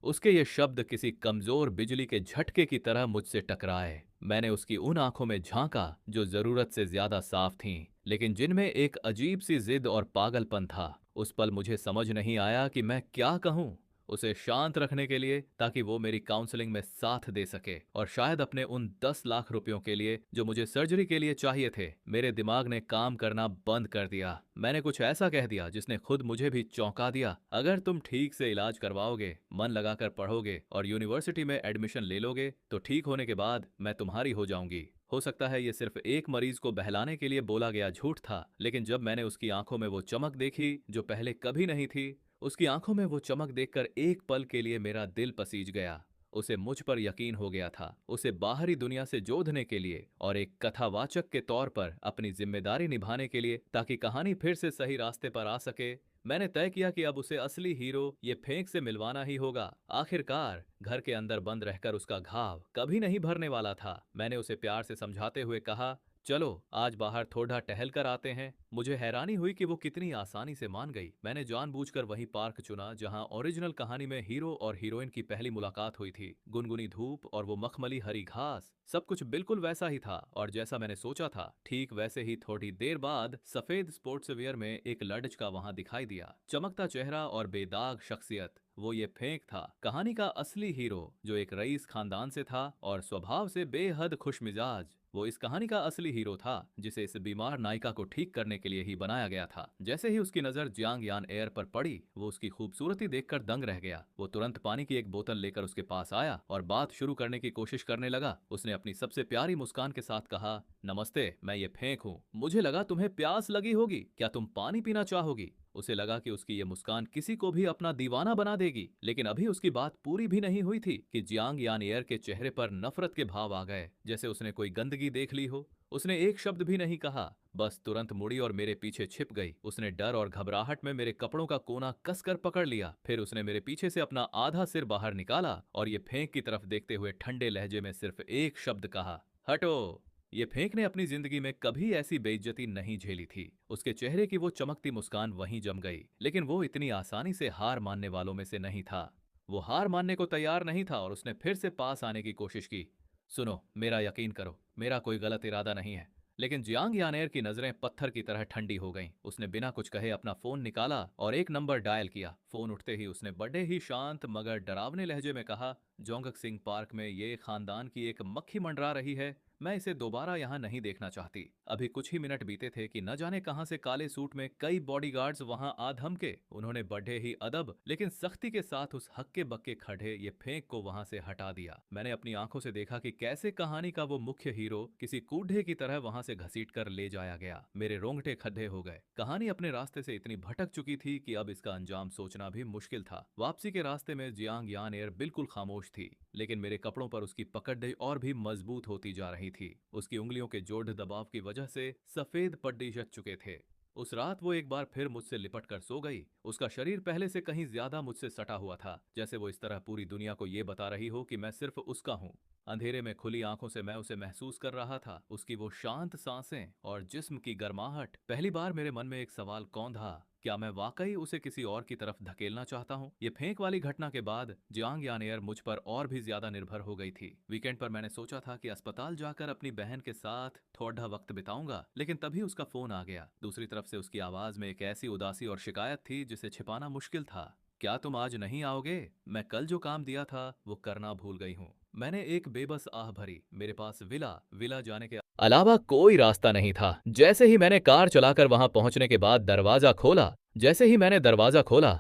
उसके ये शब्द किसी कमजोर बिजली के झटके की तरह मुझसे टकराए। मैंने उसकी उन आंखों में झांका जो जरूरत से ज्यादा साफ थीं, लेकिन जिनमें एक अजीब सी जिद और पागलपन था। उस पल मुझे समझ नहीं आया कि मैं क्या कहूं उसे शांत रखने के लिए, ताकि वो मेरी काउंसलिंग में साथ दे सके और शायद अपने उन 10 लाख रुपयों के लिए जो मुझे सर्जरी के लिए चाहिए थे। मेरे दिमाग ने काम करना बंद कर दिया। मैंने कुछ ऐसा कह दिया जिसने खुद मुझे भी चौंका दिया। अगर तुम ठीक से इलाज करवाओगे, मन लगाकर पढ़ोगे और यूनिवर्सिटी में एडमिशन ले लोगे तो ठीक होने के बाद मैं तुम्हारी हो जाऊंगी। हो सकता है ये सिर्फ एक मरीज को बहलाने के लिए बोला गया झूठ था, लेकिन जब मैंने उसकी आंखों में वो चमक देखी जो पहले कभी नहीं थी, उसकी आंखों में वो चमक देखकर एक पल के लिए मेरा दिल पसीज गया। उसे मुझ पर यकीन हो गया था। उसे बाहरी दुनिया से जोड़ने के लिए और एक कथावाचक के तौर पर अपनी जिम्मेदारी निभाने के लिए, ताकि कहानी फिर से सही रास्ते पर आ सके, मैंने तय किया कि अब उसे असली हीरो ये फेंक से मिलवाना ही होगा। आखिरकार घर के अंदर बंद रहकर उसका घाव कभी नहीं भरने वाला था। मैंने उसे प्यार से समझाते हुए कहा, चलो आज बाहर थोड़ा टहल कर आते हैं। मुझे हैरानी हुई कि वो कितनी आसानी से मान गई। मैंने जानबूझकर वही पार्क चुना जहां ओरिजिनल कहानी में हीरो और हीरोइन की पहली मुलाकात हुई थी। गुनगुनी धूप और वो मखमली हरी घास, सब कुछ बिल्कुल वैसा ही था और जैसा मैंने सोचा था। ठीक वैसे ही थोड़ी देर बाद सफेद स्पोर्ट्स वियर में एक लड़का वहां दिखाई दिया। चमकता चेहरा और बेदाग शख्सियत, वो ये फेंक था, कहानी का असली हीरो, जो एक रईस खानदान से था और स्वभाव से बेहद खुशमिजाज। वो इस कहानी का असली हीरो था, जिसे इस बीमार नायिका को ठीक करने के लिए ही बनाया गया था। जैसे ही उसकी नजर जियांग यान एयर पर पड़ी, वो उसकी खूबसूरती देखकर दंग रह गया। वो तुरंत पानी की एक बोतल लेकर उसके पास आया और बात शुरू करने की कोशिश करने लगा। उसने अपनी सबसे प्यारी मुस्कान के साथ कहा, नमस्ते, मैं ये फेंक हूँ। मुझे लगा तुम्हें प्यास लगी होगी, क्या तुम पानी पीना चाहोगी? उसे लगा कि उसकी ये मुस्कान किसी को भी अपना दीवाना बना देगी, लेकिन अभी उसकी बात पूरी भी नहीं हुई थी कि जियांग यानियर के चेहरे पर नफरत के भाव आ गए, जैसे उसने कोई गंदगी देख ली हो। उसने एक शब्द भी नहीं कहा, बस तुरंत मुड़ी और मेरे पीछे छिप गई। उसने डर और घबराहट में मेरे कपड़ों का कोना कसकर पकड़ लिया। फिर उसने मेरे पीछे से अपना आधा सिर बाहर निकाला और ये फेंक की तरफ देखते हुए ठंडे लहजे में सिर्फ एक शब्द कहा, हटो। ये फेंक ने अपनी जिंदगी में कभी ऐसी बेइज्जती नहीं झेली थी। उसके चेहरे की वो चमकती मुस्कान वहीं जम गई, लेकिन वो इतनी आसानी से हार मानने वालों में से नहीं था। वो हार मानने को तैयार नहीं था और उसने फिर से पास आने की कोशिश की। सुनो, मेरा यकीन करो, मेरा कोई गलत इरादा नहीं है। लेकिन जियांग यानेर की नजरें पत्थर की तरह ठंडी हो गईं। उसने बिना कुछ कहे अपना फोन निकाला और एक नंबर डायल किया। फोन उठते ही उसने बड़े ही शांत मगर डरावने लहजे में कहा, जोंगक सिंह पार्क में ये खानदान की एक मक्खी मंडरा रही है। मैं इसे दोबारा यहाँ नहीं देखना चाहती। अभी कुछ ही मिनट बीते थे कि न जाने कहां से काले सूट में कई बॉडीगार्ड्स वहां आ धमके। उन्होंने बड़े ही अदब लेकिन सख्ती के साथ उस हक्के बक्के खड़े ये फेंक को वहां से हटा दिया। मैंने अपनी आंखों से देखा कि कैसे कहानी का वो मुख्य हीरो किसी कूढ़े की तरह वहां से घसीट कर ले जाया गया। मेरे रोंगटे खड्डे हो गए। कहानी अपने रास्ते से इतनी भटक चुकी थी कि अब इसका अंजाम सोचना भी मुश्किल था। वापसी के रास्ते में जियांग यान एयर बिल्कुल खामोश थी, लेकिन मेरे कपड़ों पर उसकी पकड़ और भी मजबूत होती जा रही थी। उसकी उंगलियों के जोड़ दबाव की वजह से सफेद पड्डे जच चुके थे। उस रात वो एक बार फिर मुझसे लिपट कर सो गई। उसका शरीर पहले से कहीं ज्यादा मुझसे सटा हुआ था, जैसे वो इस तरह पूरी दुनिया को ये बता रही हो कि मैं सिर्फ उसका हूँ। अंधेरे में खुली आंखों से मैं उसे महसूस कर रहा था, उसकी वो शांत सांसें और जिस्म की गर्माहट। पहली बार मेरे मन में एक सवाल कौंधा, क्या मैं वाकई उसे किसी और की तरफ धकेलना चाहता हूँ? ये फेंक वाली घटना के बाद जियांग यानेर मुझ पर और भी ज्यादा निर्भर हो गई थी। वीकेंड पर मैंने सोचा था कि अस्पताल जाकर अपनी बहन के साथ थोड़ा वक्त बिताऊंगा, लेकिन तभी उसका फोन आ गया। दूसरी तरफ से उसकी आवाज में एक ऐसी उदासी और शिकायत थी जिसे छिपाना मुश्किल था। क्या तुम आज नहीं आओगे? मैं कल जो काम दिया था वो करना भूल गई हूँ। मैंने एक बेबस आह भरी। मेरे पास विला विला जाने के अलावा कोई रास्ता नहीं था। जैसे ही मैंने कार चलाकर वहां पहुंचने के बाद दरवाजा खोला,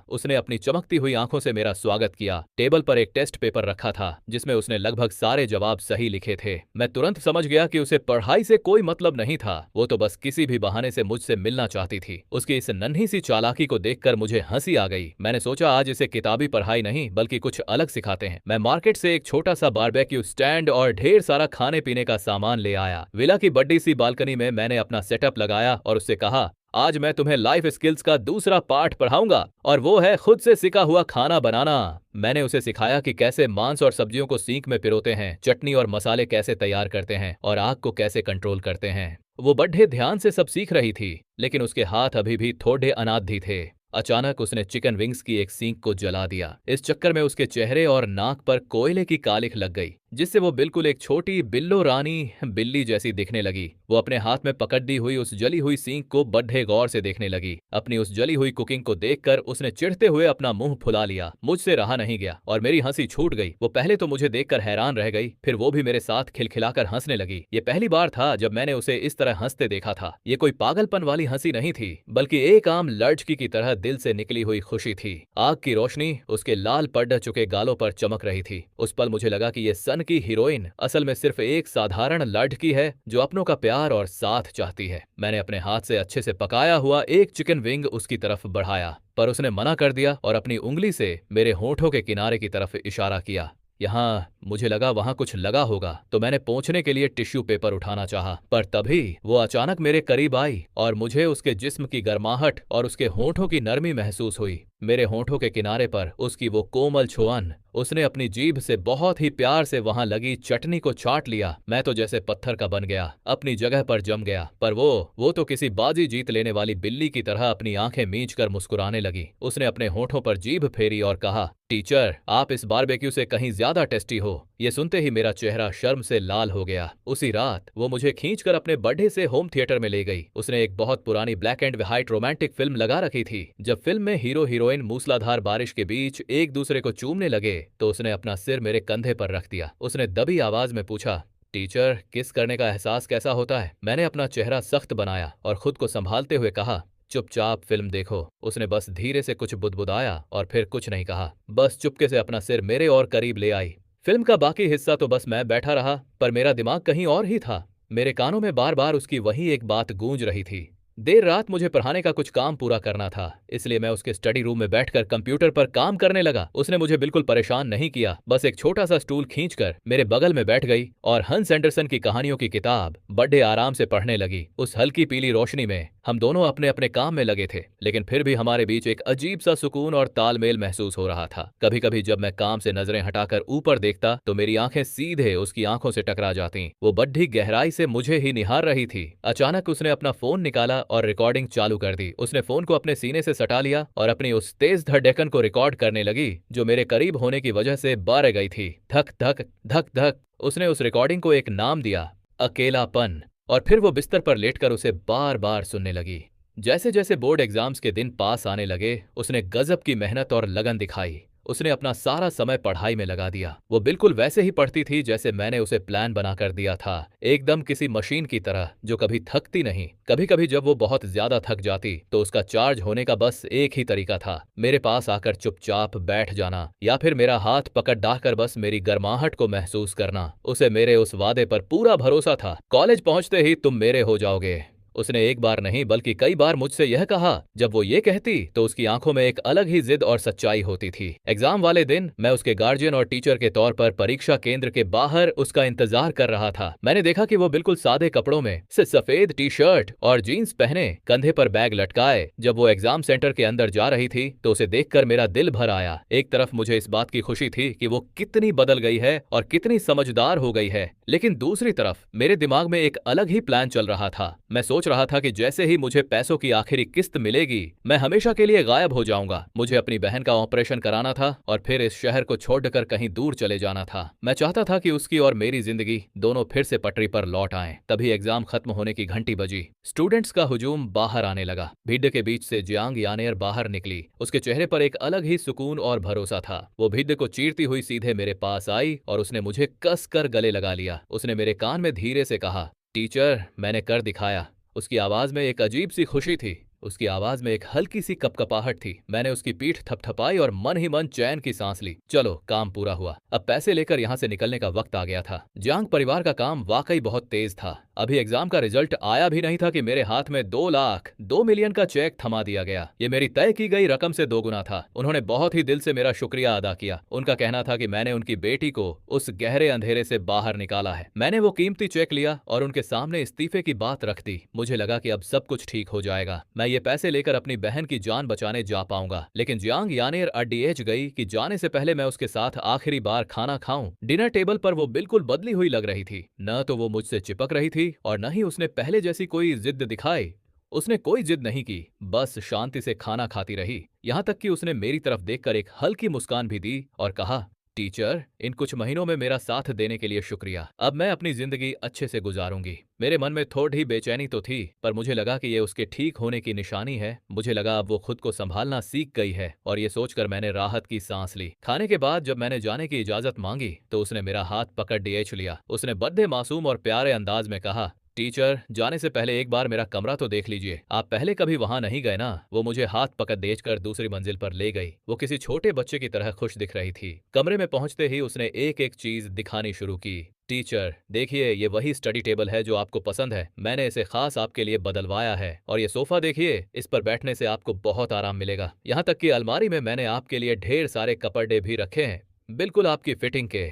उसने अपनी चमकती हुई आंखों से मेरा स्वागत किया। टेबल पर एक टेस्ट पेपर रखा था जिसमें उसने लगभग सारे जवाब सही लिखे थे। मैं तुरंत समझ गया कि उसे पढ़ाई से कोई मतलब नहीं था। वो तो बस किसी भी बहाने से मुझसे मिलना चाहती थी। उसकी इस नन्ही सी चालाकी को देखकर मुझे हंसी आ गई। मैंने सोचा आज इसे किताबी पढ़ाई नहीं बल्कि कुछ अलग सिखाते हैं। मैं मार्केट से एक छोटा सा बारबेक्यू स्टैंड और ढेर सारा खाने पीने का सामान ले आया। विला की बड़ी सी बालकनी में मैंने अपना सेटअप लगाया और उससे कहा, आज मैं तुम्हें लाइफ स्किल्स का दूसरा पाठ पढ़ाऊंगा और वो है खुद से सिका हुआ खाना बनाना। मैंने उसे सिखाया कि कैसे मांस और सब्जियों को सींक में पिरोते हैं, चटनी और मसाले कैसे तैयार करते हैं और आग को कैसे कंट्रोल करते हैं। वो बड़े ध्यान से सब सीख रही थी, लेकिन उसके हाथ अभी भी थोड़े अनादि थे। अचानक उसने चिकन विंग्स की एक सींक को जला दिया। इस चक्कर में उसके चेहरे और नाक पर कोयले की कालिख लग गई, जिससे वो बिल्कुल एक छोटी बिल्लो रानी बिल्ली जैसी दिखने लगी। वो अपने हाथ में पकड़ दी हुई उस जली हुई सींक को बड़े गौर से देखने लगी। अपनी उस जली हुई कुकिंग को देखकर उसने चिढ़ते हुए अपना मुंह फुला लिया। मुझसे रहा नहीं गया और मेरी हंसी छूट गई। वो पहले तो मुझे देखकर हैरान रह गई, फिर वो भी मेरे साथ खिलखिलाकर हंसने लगी। ये पहली बार था जब मैंने उसे इस तरह हंसते देखा था। ये कोई पागलपन वाली हंसी नहीं थी, बल्कि एक आम लड़की की तरह दिल से निकली हुई खुशी थी। आग की रोशनी उसके लाल पड़ चुके गालों पर चमक रही थी। उस पल मुझे लगा कि ये सन की हीरोइन असल में सिर्फ एक साधारण लड़की है जो अपनों का प्यार और साथ चाहती है। मैंने अपने हाथ से अच्छे से पकाया हुआ एक चिकन विंग उसकी तरफ बढ़ाया, पर उसने मना कर दिया और अपनी उंगली से मेरे होठों के किनारे की तरफ इशारा किया। यहाँ मुझे लगा वहां कुछ लगा होगा, तो मैंने पोंछने के लिए टिश्यू पेपर उठाना चाहा, पर तभी वो अचानक मेरे करीब आई और मुझे उसके जिस्म की गर्माहट और उसके होठों की नरमी महसूस हुई। मेरे होठों के किनारे पर उसकी वो कोमल छुअन। उसने अपनी जीभ से बहुत ही प्यार से वहां लगी चटनी को चाट लिया। मैं तो जैसे पत्थर का बन गया, अपनी जगह पर जम गया। पर वो तो किसी बाजी जीत लेने वाली बिल्ली की तरह अपनी आंखें मींच कर मुस्कुराने लगी। उसने अपने होठों पर जीभ फेरी और कहा, टीचर, आप इस बारबेक्यू से कहीं ज्यादा टेस्टी हो। ये सुनते ही मेरा चेहरा शर्म से लाल हो गया। उसी रात वो मुझे खींचकर अपने बर्थडे से होम थिएटर में ले गई। उसने एक बहुत पुरानी black and white romantic film लगा रखी थी। जब फिल्म में हीरो हीरोइन मूसलाधार बारिश के बीच एक दूसरे को चूमने लगे तो उसने अपना सिर मेरे कंधे पर रख दिया। उसने दबी आवाज में पूछा, टीचर, किस करने का एहसास कैसा होता है? मैंने अपना चेहरा सख्त बनाया और खुद को संभालते हुए कहा, चुपचाप फिल्म देखो। उसने बस धीरे से कुछ बुदबुदाया और फिर कुछ नहीं कहा, बस चुपके से अपना सिर मेरे और करीब ले आई। फिल्म का बाकी हिस्सा तो बस मैं बैठा रहा, पर मेरा दिमाग कहीं और ही था। मेरे कानों में बार बार उसकी वही एक बात गूंज रही थी। देर रात मुझे पढ़ाने का कुछ काम पूरा करना था, इसलिए मैं उसके स्टडी रूम में बैठकर कंप्यूटर पर काम करने लगा। उसने मुझे बिल्कुल परेशान नहीं किया, बस एक छोटा सा स्टूल खींचकर मेरे बगल में बैठ गई और हंस एंडरसन की कहानियों की किताब बड़े आराम से पढ़ने लगी। उस हल्की पीली रोशनी में हम दोनों अपने अपने काम में लगे थे, लेकिन फिर भी हमारे बीच एक अजीब सा सुकून और तालमेल महसूस हो रहा था। कभी कभी जब मैं काम से नजरें हटाकर ऊपर देखता तो मेरी आंखें सीधे उसकी आंखों से टकरा जाती। वो बड्ढी गहराई से मुझे ही निहार रही थी। अचानक उसने अपना फोन निकाला और रिकॉर्डिंग चालू कर दी। उसने फोन को अपने सीने से सटा लिया और अपनी उस तेज धड़कन को रिकॉर्ड करने लगी जो मेरे करीब होने की वजह से बार गई थी। धक धक धक धक। उसने उस रिकॉर्डिंग को एक नाम दिया, अकेलापन, और फिर वो बिस्तर पर लेटकर उसे बार बार सुनने लगी। जैसे जैसे बोर्ड एग्जाम्स के दिन पास आने लगे, उसने गजब की मेहनत और लगन दिखाई। उसने अपना सारा समय पढ़ाई में लगा दिया। वो बिल्कुल वैसे ही पढ़ती थी जैसे मैंने उसे प्लान बना कर दिया था, एकदम किसी मशीन की तरह जो कभी थकती नहीं। कभी कभी जब वो बहुत ज्यादा थक जाती तो उसका चार्ज होने का बस एक ही तरीका था, मेरे पास आकर चुपचाप बैठ जाना या फिर मेरा हाथ पकड़ डालकर बस मेरी गर्माहट को महसूस करना। उसे मेरे उस वादे पर पूरा भरोसा था, कॉलेज पहुंचते ही तुम मेरे हो जाओगे। उसने एक बार नहीं बल्कि कई बार मुझसे यह कहा। जब वो ये कहती तो उसकी आंखों में एक अलग ही जिद और सच्चाई होती थी। एग्जाम वाले दिन मैं उसके गार्जियन और टीचर के तौर पर परीक्षा केंद्र के बाहर उसका इंतजार कर रहा था। मैंने देखा कि वो बिल्कुल सादे कपड़ों में से सफेद टी शर्ट और जीन्स पहने, कंधे पर बैग लटकाए जब वो एग्जाम सेंटर के अंदर जा रही थी तो उसे देखकर मेरा दिल भर आया। एक तरफ मुझे इस बात की खुशी थी कि वो कितनी बदल गई है और कितनी समझदार हो गई है, लेकिन दूसरी तरफ मेरे दिमाग में एक अलग ही प्लान चल रहा था। मैं सोच रहा था कि जैसे ही मुझे पैसों की आखिरी किस्त मिलेगी मैं हमेशा के लिए गायब हो जाऊंगा। मुझे अपनी बहन का ऑपरेशन कराना था और फिर इस शहर को छोड़कर कहीं दूर चले जाना था। मैं चाहता था कि उसकी और मेरी जिंदगी दोनों फिर से पटरी पर लौट आएं। तभी एग्जाम खत्म होने की घंटी बजी। स्टूडेंट्स का हुजूम बाहर आने लगा। भीड़ के बीच से जियांग यानेर बाहर निकली। उसके चेहरे पर एक अलग ही सुकून और भरोसा था। वो भीड़ को चीरती हुई सीधे मेरे पास आई और उसने मुझे कस कर गले लगा लिया। उसने मेरे कान में धीरे से कहा, टीचर, मैंने कर दिखाया। उसकी आवाज में एक अजीब सी खुशी थी। उसकी आवाज में एक हल्की सी कपकपाहट थी। मैंने उसकी पीठ थपथपाई और मन ही मन चैन की सांस ली। चलो, काम पूरा हुआ। अब पैसे लेकर यहाँ से निकलने का वक्त आ गया था। जियांग परिवार का काम वाकई बहुत तेज था। अभी एग्जाम का रिजल्ट आया भी नहीं था कि मेरे हाथ में 2 लाख 2 मिलियन का चेक थमा दिया गया। ये मेरी तय की गई रकम से दोगुना था। उन्होंने बहुत ही दिल से मेरा शुक्रिया अदा किया। उनका कहना था कि मैंने उनकी बेटी को उस गहरे अंधेरे से बाहर निकाला है। मैंने वो कीमती चेक लिया और उनके सामने इस्तीफे की बात रख दी। मुझे लगा कि अब सब कुछ ठीक हो जाएगा, मैं ये पैसे लेकर अपनी बहन की जान बचाने जा पाऊंगा। लेकिन जियांग यानेर अड्डीएच गई कि जाने से पहले मैं उसके साथ आखिरी बार खाना खाऊं। डिनर टेबल पर वो बिल्कुल बदली हुई लग रही थी। न तो वो मुझसे चिपक रही थी और न ही उसने पहले जैसी कोई जिद दिखाई। उसने कोई जिद नहीं की, बस शांति से खाना खाती रही। यहां तक कि उसने मेरी तरफ देखकर एक हल्की मुस्कान भी दी और कहा, टीचर, इन कुछ महीनों में मेरा साथ देने के लिए शुक्रिया। अब मैं अपनी जिंदगी अच्छे से गुजारूंगी। मेरे मन में थोड़ी बेचैनी तो थी, पर मुझे लगा कि ये उसके ठीक होने की निशानी है। मुझे लगा अब वो खुद को संभालना सीख गई है और ये सोचकर मैंने राहत की सांस ली। खाने के बाद जब मैंने जाने की इजाजत मांगी तो उसने मेरा हाथ पकड़ डीएच लिया। उसने बड़े मासूम और प्यारे अंदाज में कहा, टीचर, जाने से पहले एक बार मेरा कमरा तो देख लीजिए। आप पहले कभी वहां नहीं गए ना। वो मुझे हाथ पकड़ देकर दूसरी मंजिल पर ले गई। वो किसी छोटे बच्चे की तरह खुश दिख रही थी। कमरे में पहुंचते ही उसने एक एक चीज दिखानी शुरू की। टीचर, देखिए, ये वही स्टडी टेबल है जो आपको पसंद है। मैंने इसे खास आपके लिए बदलवाया है। और ये सोफा देखिए, इस पर बैठने से आपको बहुत आराम मिलेगा। यहाँ तक कि अलमारी में मैंने आपके लिए ढेर सारे कपड़े भी रखे हैं, बिल्कुल आपकी फिटिंग के।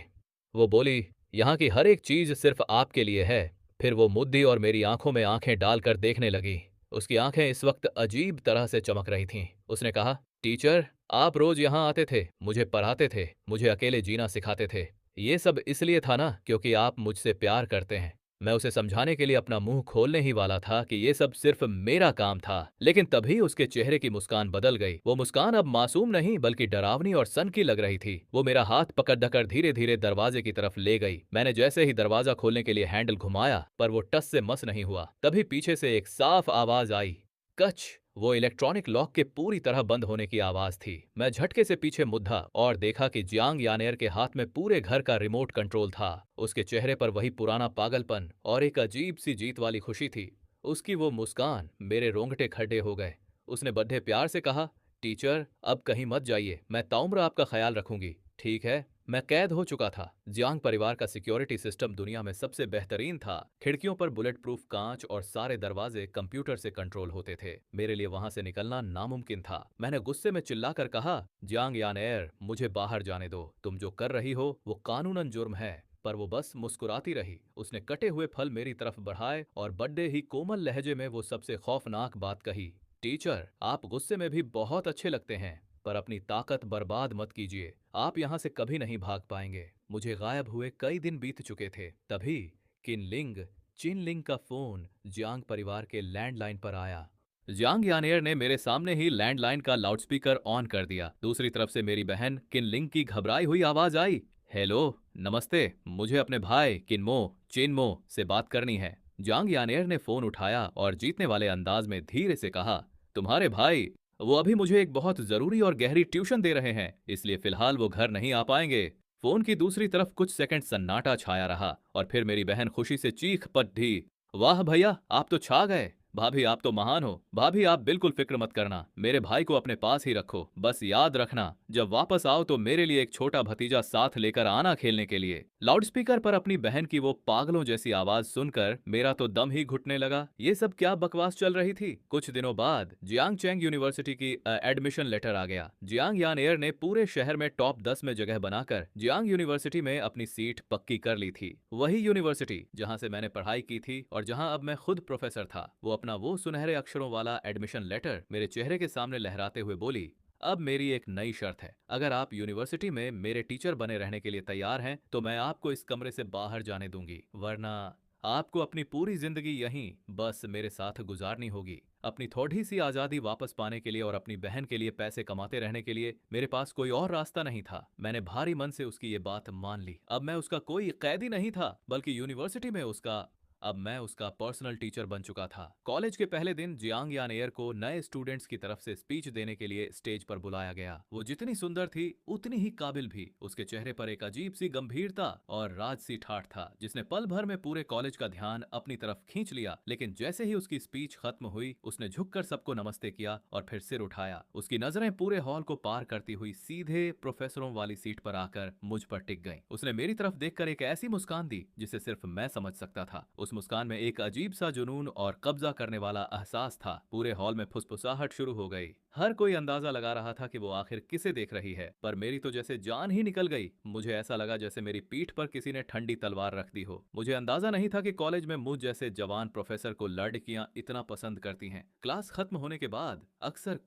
वो बोली, यहाँ की हर एक चीज सिर्फ आपके लिए है। फिर वो मुद्दी और मेरी आंखों में आंखें डालकर देखने लगी। उसकी आंखें इस वक्त अजीब तरह से चमक रही थीं। उसने कहा, टीचर, आप रोज यहाँ आते थे, मुझे पढ़ाते थे, मुझे अकेले जीना सिखाते थे। ये सब इसलिए था ना क्योंकि आप मुझसे प्यार करते हैं। मैं उसे समझाने के लिए अपना मुंह खोलने ही वाला था कि ये सब सिर्फ मेरा काम था, लेकिन तभी उसके चेहरे की मुस्कान बदल गई। वो मुस्कान अब मासूम नहीं बल्कि डरावनी और सन की लग रही थी। वो मेरा हाथ पकड़ धकर धीरे धीरे दरवाजे की तरफ ले गई। मैंने जैसे ही दरवाजा खोलने के लिए हैंडल घुमाया पर वो टस से मस नहीं हुआ। तभी पीछे से एक साफ आवाज आई, कच। वो इलेक्ट्रॉनिक लॉक के पूरी तरह बंद होने की आवाज थी। मैं झटके से पीछे मुद्दा और देखा कि जियांग यानेर के हाथ में पूरे घर का रिमोट कंट्रोल था। उसके चेहरे पर वही पुराना पागलपन और एक अजीब सी जीत वाली खुशी थी। उसकी वो मुस्कान मेरे रोंगटे खड़े हो गए। उसने बड़े प्यार से कहा, टीचर अब कहीं मत जाइए, मैं ताउम्र आपका ख्याल रखूंगी, ठीक है? मैं कैद हो चुका था। जियांग परिवार का सिक्योरिटी सिस्टम दुनिया में सबसे बेहतरीन था। खिड़कियों पर बुलेट प्रूफ कांच और सारे दरवाजे कंप्यूटर से कंट्रोल होते थे। मेरे लिए वहां से निकलना नामुमकिन था। मैंने गुस्से में चिल्लाकर कहा, जियांग यानेर, मुझे बाहर जाने दो। तुम जो कर रही हो वो कानूनन जुर्म है। पर वो बस मुस्कुराती रही। उसने कटे हुए फल मेरी तरफ बढ़ाए और बड़े ही कोमल लहजे में वो सबसे खौफनाक बात कही, टीचर, आप गुस्से में भी बहुत अच्छे लगते हैं, पर अपनी ताकत बर्बाद मत कीजिए। आप यहाँ से कभी नहीं भाग पाएंगे। मुझे गायब हुए कई दिन बीत चुके थे। तभी किनलिंग चिनलिंग का फोन जियांग परिवार के लैंडलाइन पर आया। जियांग यानेर ने मेरे सामने ही लैंडलाइन का लाउडस्पीकर ऑन कर दिया। दूसरी तरफ से मेरी बहन किनलिंग की घबराई हुई आवाज आई, हेलो, नमस्ते, मुझे अपने भाई किनमो चिनमो से बात करनी है। जियांग यानेर ने फोन उठाया और जीतने वाले अंदाज में धीरे से कहा, तुम्हारे भाई, वो अभी मुझे एक बहुत जरूरी और गहरी ट्यूशन दे रहे हैं, इसलिए फिलहाल वो घर नहीं आ पाएंगे। फोन की दूसरी तरफ कुछ सेकंड सन्नाटा छाया रहा और फिर मेरी बहन खुशी से चीख पड़ी, वाह भैया, आप तो छा गए। भाभी, आप तो महान हो। भाभी, आप बिल्कुल फिक्र मत करना, मेरे भाई को अपने पास ही रखो। बस याद रखना, जब वापस आओ तो मेरे लिए एक छोटा भतीजा साथ लेकर आना खेलने के लिए। लाउडस्पीकर पर अपनी बहन की वो पागलों जैसी आवाज सुनकर मेरा तो दम ही घुटने लगा। ये सब क्या बकवास चल रही थी। कुछ दिनों बाद जियांग चैंग यूनिवर्सिटी की एडमिशन लेटर आ गया। जियांग यान एयर ने पूरे शहर में टॉप 10 में जगह बनाकर जियांग यूनिवर्सिटी में अपनी सीट पक्की कर ली थी। वही यूनिवर्सिटी जहां से मैंने पढ़ाई की थी और जहां अब मैं खुद प्रोफेसर था। वो अपना वो सुनहरे अक्षरों वाला एडमिशन लेटर मेरे चेहरे के सामने लहराते हुए बोली, अब मेरी एक नई शर्त है। अगर आप यूनिवर्सिटी में मेरे टीचर बने रहने के लिए तैयार हैं तो मैं आपको इस कमरे से बाहर जाने दूंगी, वरना आपको अपनी पूरी जिंदगी यहीं बस मेरे साथ गुजारनी होगी। अपनी थोड़ी सी आजादी वापस पाने के लिए और अपनी बहन के लिए पैसे कमाते रहने के लिए मेरे पास कोई और रास्ता नहीं था। मैंने भारी मन से उसकी ये बात मान ली। अब मैं उसका कोई कैदी नहीं था, बल्कि यूनिवर्सिटी में अब मैं उसका पर्सनल टीचर बन चुका था। कॉलेज के पहले दिन जियांग यान एयर को नए स्टूडेंट्स की तरफ से स्पीच देने के लिए स्टेज पर बुलाया गया। वो जितनी सुंदर थी उतनी ही काबिल भी। उसके चेहरे पर एक अजीब सी गंभीरता और राजसी ठाठ था, जिसने पल भर में पूरे कॉलेज का ध्यान अपनी तरफ खींच लिया। लेकिन जैसे ही उसकी स्पीच खत्म हुई, उसने झुककर सबको नमस्ते किया और फिर सिर उठाया। उसकी नजरें पूरे हॉल को पार करती हुई सीधे प्रोफेसरों वाली सीट पर आकर मुझ पर टिक गईं। उसने मेरी तरफ देखकर एक ऐसी मुस्कान दी जिसे सिर्फ मैं समझ सकता था। उस मुस्कान में एक अजीब सा जुनून और कब्जा करने वाला एहसास था। पूरे हॉल में फुसफुसाहट शुरू हो गई। हर कोई अंदाजा लगा रहा था कि वो आखिर किसे देख रही है, पर मेरी तो जैसे जान ही निकल गई। मुझे ऐसा लगा जैसे मेरी पीठ पर किसी ने ठंडी तलवार रख दी हो। मुझे अंदाजा नहीं था कि कॉलेज में मुझ जैसे जवान प्रोफेसर को लड़कियां इतना पसंद करती हैं। क्लास खत्म होने के बाद अक्सर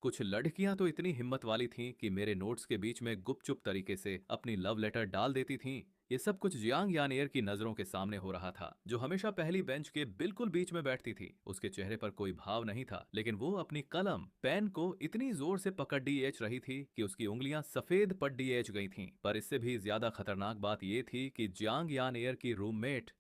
कुछ लड़कियां तो इतनी हिम्मत वाली थीं कि मेरे नोट्स के बीच में गुपचुप तरीके से अपनी लव लेटर डाल देती थीं। ये सब कुछ जियांग यानियर की नजरों के सामने हो रहा था, जो हमेशा पहली बेंच के बिल्कुल बीच में बैठती थी। उसके चेहरे पर कोई भाव नहीं था, लेकिन वो अपनी कलम पेन को इतनी जोर से पकड़ एच रही थी कि उसकी उंगलियां सफेद पड्डी एच गई थीं। पर इससे भी ज्यादा खतरनाक बात ये थी कि जियांग यान एयर की रूममेट